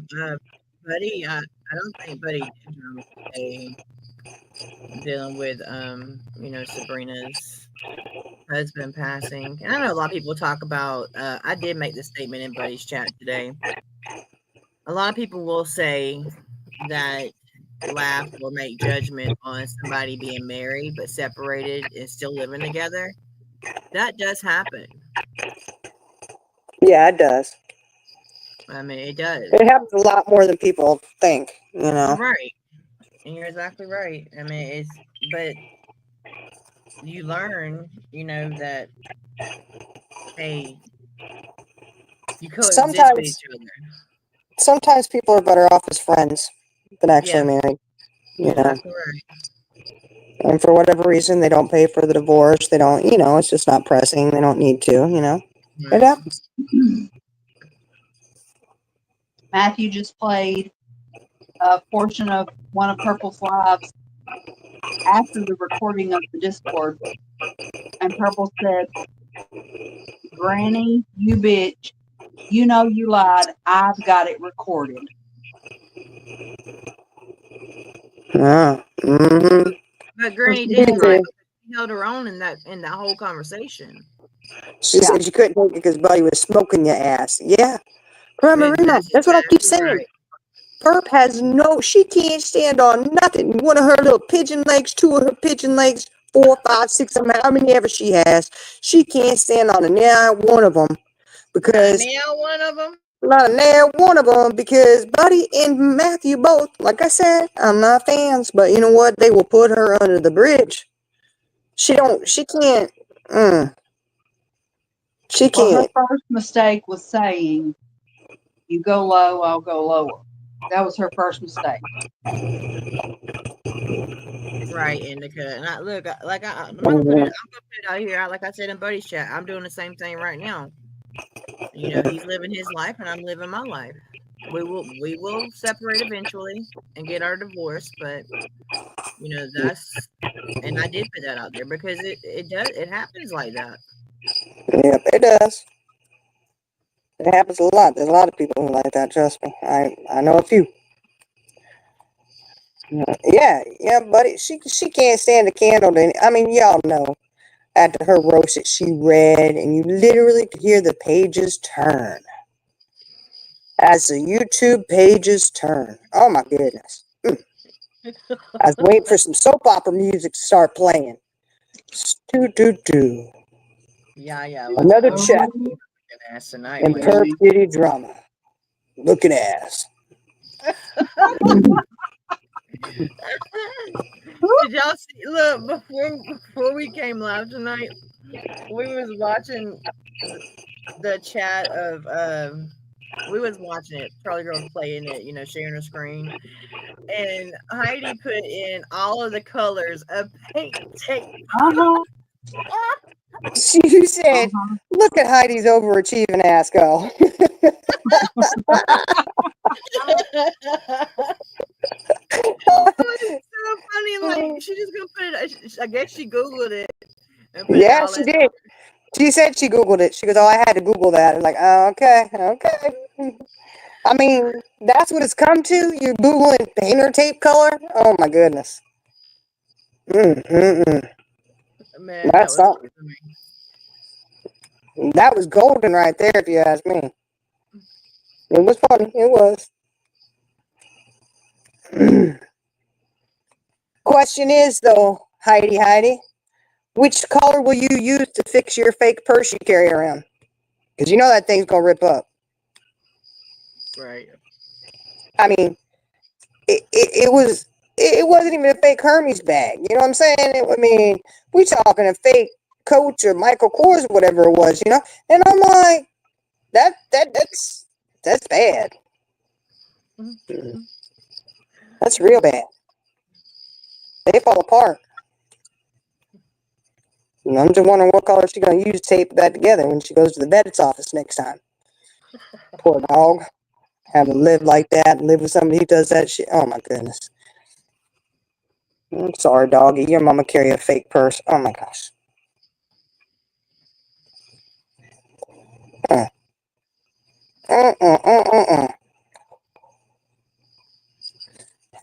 Buddy, I don't think Buddy did dealing with Sabrina's husband passing. And I know a lot of people talk about I did make this statement in Buddy's chat today. A lot of people will say that laugh or make judgment on somebody being married but separated and still living together. That does happen. Yeah, it does. I mean, it does. It happens a lot more than people think, Right. And you're exactly right. I mean, but you learn, that, hey, you coexist with each other. Sometimes people are better off as friends than actually married. Exactly right. And for whatever reason, they don't pay for the divorce. They don't, it's just not pressing. They don't need to, Right. It happens. Matthew just played a portion of one of Purple's lives after the recording of the Discord. And Purple said, "Granny, you bitch, you know you lied. I've got it recorded." But Granny didn't lie. She held her own in that whole conversation. She said you couldn't take it because Buddy was smoking your ass. Yeah. Remember, that's what I keep saying. Right. Perp has she can't stand on nothing. One of her little pigeon legs, two of her pigeon legs, 4, 5, 6 of them, how many ever she has. She can't stand on a nail one of them because not a nail one of them because Buddy and Matthew both, like I said, I'm not fans, but you know what? They will put her under the bridge. She can't. She can't. Well, her first mistake was saying, "You go low, I'll go lower." That was her first mistake. Right, Indica. And I'm gonna put it out here. Like I said in Buddy's chat, I'm doing the same thing right now. He's living his life and I'm living my life. We will separate eventually and get our divorce, but that's, and I did put that out there because it happens like that. Yep, it does. It happens a lot. There's a lot of people who like that. Trust me. I know a few. Yeah, buddy. She can't stand the candle. I mean, y'all know. After her roast that she read, and you literally could hear the pages turn as the YouTube pages turn. Oh my goodness. I was waiting for some soap opera music to start playing. Do. Yeah. Another Oh, chat Ass tonight, in wasn't Perp she? City drama. Looking ass. Did y'all see? Look, before we came live tonight, we was watching the chat of we was watching it. Charlie Girl was playing it, sharing her screen, and Heidi put in all of the colors of paint tape. uh-huh, She said, uh-huh. look at Heidi's overachieving ass go. It's so funny. Like she just gonna put it. I guess she googled it and put it Yeah, all she in. did. She said she Googled it. She goes, oh, I had to Google that. I'm like, oh, okay. I mean, that's what it's come to. You're Googling painter tape color? Oh, my goodness. Mm. Man, that That's was something. That was golden right there, if you ask me. It was funny. It was. Question is, though, Heidi, which color will you use to fix your fake purse you carry around? Because you know that thing's going to rip up. right. I mean, it wasn't even a fake Hermes bag. You know what I'm saying? I mean, we talking a fake Coach or Michael Kors or whatever it was, And I'm like, that's bad. That's real bad. They fall apart. And I'm just wondering what color she's gonna use to tape that together when she goes to the vet's office next time. Poor dog. Having to live like that and live with somebody who does that shit. Oh my goodness. I'm sorry, doggy. Your mama carry a fake purse. Oh my gosh.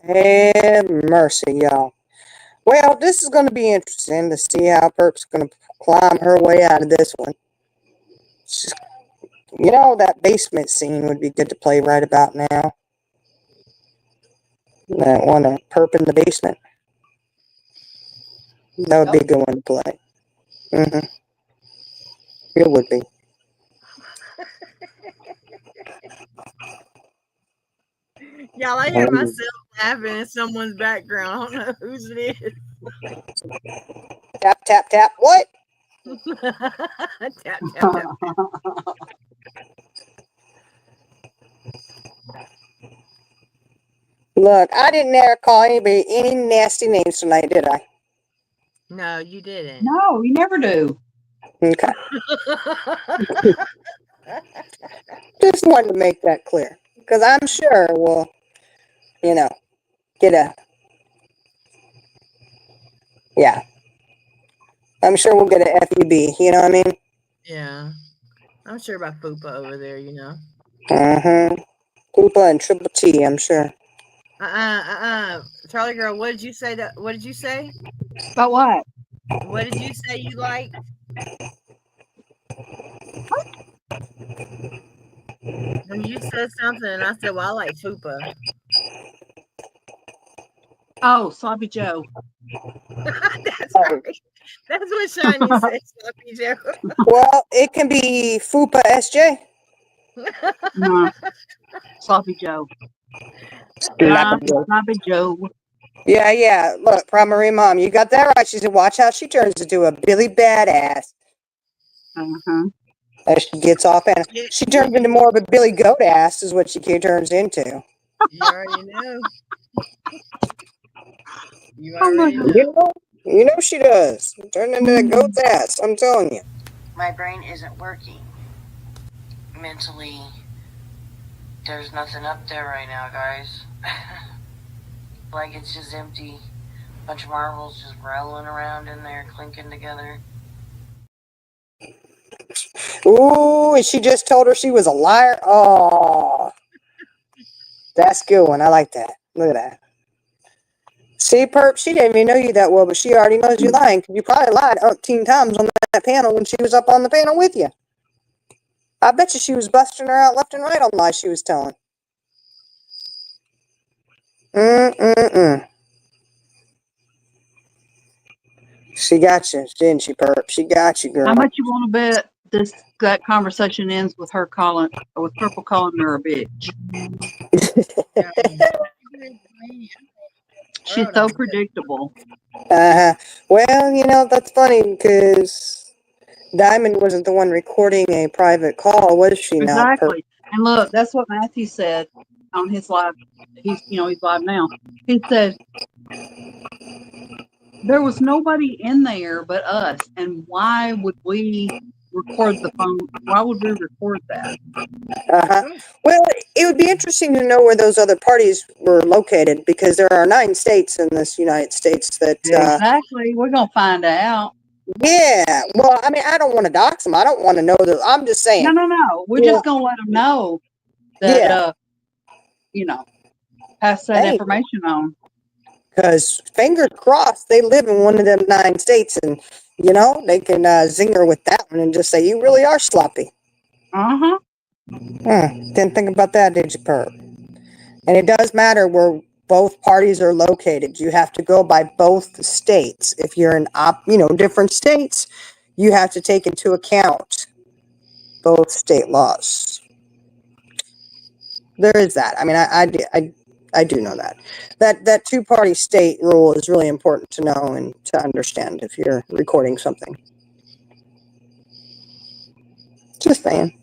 Have mercy, y'all. Well, this is going to be interesting to see how Perp's going to climb her way out of this one. That basement scene would be good to play right about now. That one, Perp in the basement. That would be a good one to play. It would be. Y'all, I hear myself laughing in someone's background. I don't know whose it is. Tap, tap, tap. What? Tap, tap, tap. Look, I didn't ever call anybody any nasty names tonight, did I? No, you didn't. No, you never do. Okay. Just wanted to make that clear. Because I'm sure we'll, get a... Yeah. I'm sure we'll get a FUB, you know what I mean? Yeah. I'm sure about Fupa over there, Poopa and Triple T, I'm sure. Charlie girl, what did you say? What did you say? About what? What did you say you liked? And you said something, and I said, "Well, I like Fupa." Oh, Sloppy Joe. That's right. That's what Shiny said, Sloppy Joe. Well, it can be Fupa SJ. No, Sloppy Joe. Sloppy Joe. Yeah. Look, primary mom, you got that right. She said, watch how she turns into a Billy Badass. As she gets off, and she turns into more of a Billy Goat ass, is what she turns into. You already know. You already know. You know she does. Turn into a goat's ass, I'm telling you. My brain isn't working. Mentally, there's nothing up there right now, guys. Like it's just empty. Bunch of marbles just rolling around in there, clinking together. Ooh, and she just told her she was a liar. Oh, that's a good one. I like that. Look at that. See, Perp, she didn't even know you that well, but she already knows you're lying. You probably lied 18 times on that panel when she was up on the panel with you. I bet you she was busting her out left and right on lies she was telling. She got you, didn't she, Perp? She got you, girl. How much you want to bet that conversation ends with her with Purple calling her a bitch? She's so predictable. Well, you know, that's funny because Diamond wasn't the one recording a private call, was she? Exactly. And look, that's what Matthew said on his live. He's live now. He said there was nobody in there but us, and why would we record the phone? Why would we record that? Well, it would be interesting to know where those other parties were located because there are 9 states in this United States that. Exactly. We're gonna find out. Yeah. Well, I mean, I don't want to dox them. I don't want to know that. I'm just saying. No. We're just gonna let them know that pass that information on. Because fingers crossed, they live in one of them 9 states, and they can zing her with that one and just say, "You really are sloppy." Didn't think about that, did you, Perp? And it does matter where both parties are located. You have to go by both states. If you're in different states, you have to take into account both state laws. There is that. I mean, I do know that 2-party state rule is really important to know and to understand if you're recording something. Just saying.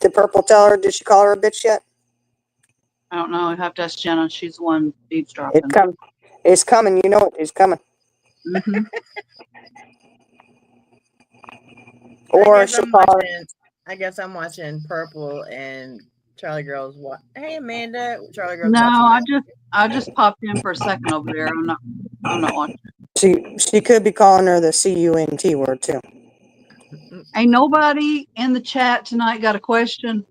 Did Purple tell her? Did she call her a bitch yet? I don't know. I have to ask Jenna. She's the one eavesdropping. It's coming. You know it. It's coming. Or I guess I'm watching Purple and Charlie Girl's. Hey, Amanda. Charlie Girl's. No, I just popped in for a second over there. I'm not watching. She could be calling her the CUNT word too. Ain't nobody in the chat tonight got a question?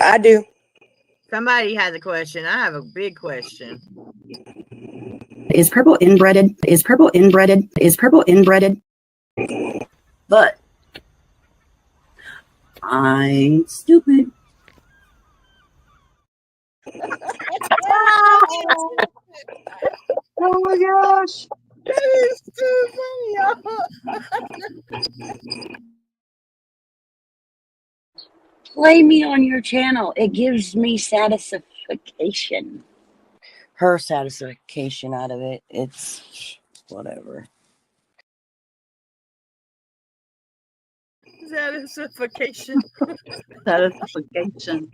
I do. Somebody has a question. I have a big question. Is Purple inbreaded? Is Purple inbreaded? Is Purple inbreaded? But I'm stupid. Oh my gosh. That is too funny, Play me on your channel. It gives me satisfaction. Her satisfaction out of it. It's whatever. Satisfaction. Satisfaction.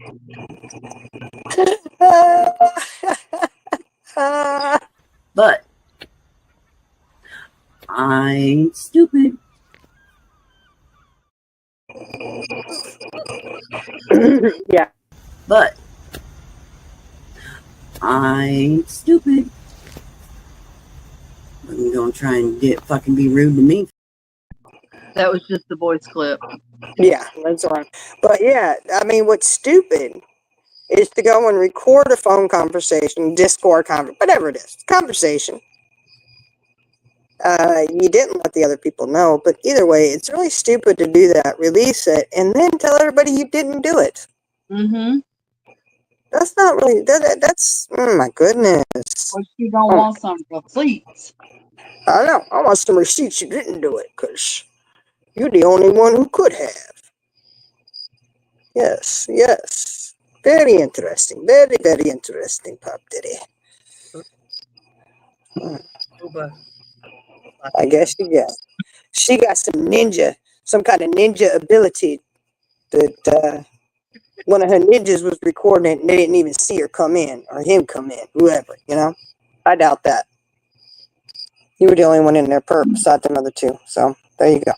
But I'm stupid. Yeah. But I'm stupid. I'm gonna try and be rude to me. That was just the voice clip. Yeah, that's right. But yeah, I mean, what's stupid is to go and record a phone conversation, Discord conversation, whatever it is, conversation. You didn't let the other people know, but either way, it's really stupid to do that, release it, and then tell everybody you didn't do it. That's not really, that's, oh my goodness. Well, she don't want some receipts. I know, I want some receipts you didn't do it, because you're the only one who could have. Yes. Very interesting. Very, very interesting, Pop Diddy. I guess she got some kind of ninja ability that one of her ninjas was recording it and they didn't even see her come in or him come in, whoever, I doubt that. You were the only one in there, Perp, besides them other 2. So there you go.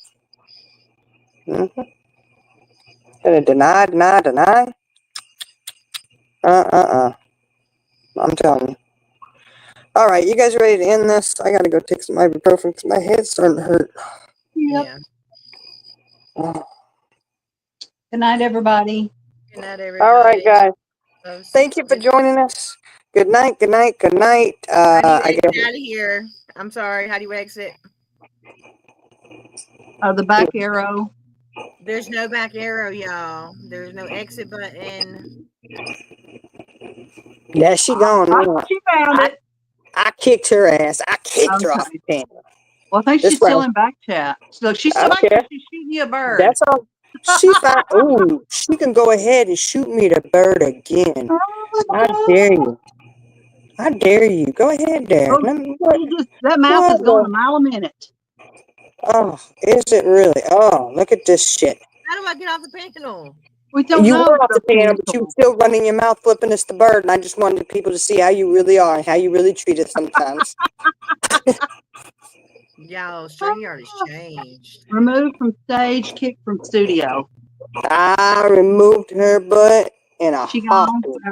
Gonna deny. I'm telling you. All right, you guys ready to end this? I gotta go take some ibuprofen because my head's starting to hurt. Yep. Yeah. Good night, everybody. Good night, everybody. All right, guys. Thank you for joining us. Good night. How do you I guess exit out of here? I'm sorry. How do you exit? The back arrow. There's no back arrow, y'all. There's no exit button. Yeah, she gone now. She found it. I kicked her ass. I kicked her off Okay. the panel. Well, I think This she's still round. in back chat. So she's I still don't back care. chat. She's shooting you a bird. That's all. She found. Ooh, she can go ahead and shoot me the bird again. How dare you? How dare you? Go ahead there. Oh, Let me, what, that mouth what is going the- a mile a minute. Oh, is it really? Oh, look at this shit. How do I get off the panel? We don't You know. were off the panel, but you cancel. were still running your mouth, flipping us the bird, and I just wanted people to see how you really are and how you really treat us sometimes. Y'all, StreamYard has changed. Removed from stage, kicked from studio. I removed her butt in a She gone. heartbeat.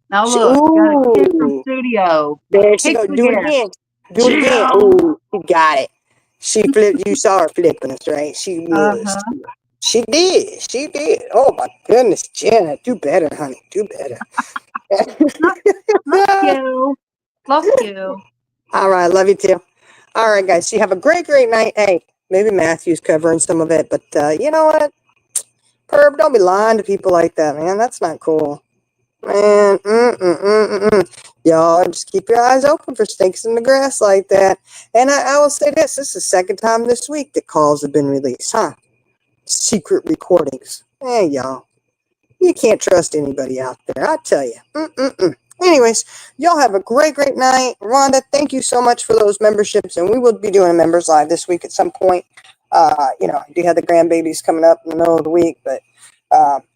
Now look, you got a kick from Ooh, studio. there she Kick go. Do it again. Do it again. Ooh, she got it. She flipped. You saw her flipping us, right? She was. Uh-huh. She did. She did. Oh my goodness, Jenna, do better, honey. Do better. Love you. Love you. All right, love you too. All right, guys. You have a great night. Hey, maybe Matthew's covering some of it, but you know what? Perb, don't be lying to people like that, man. That's not cool. Man, y'all just keep your eyes open for snakes in the grass like that. And I will say this is the second time this week that calls have been released, huh? Secret recordings. Hey, y'all. You can't trust anybody out there, I tell you. Anyways, y'all have a great night. Rhonda, thank you so much for those memberships, and we will be doing a members live this week at some point. You know, I do have the grandbabies coming up in the middle of the week, but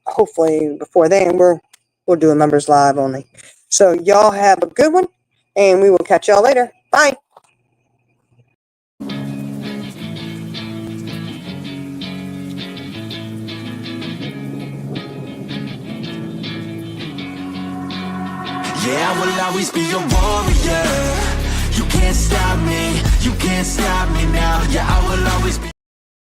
hopefully before then we'll do a members live only. So y'all have a good one, and we will catch y'all later. Bye. Yeah, I will always be a warrior. You can't stop me, you can't stop me now. Yeah, I will always be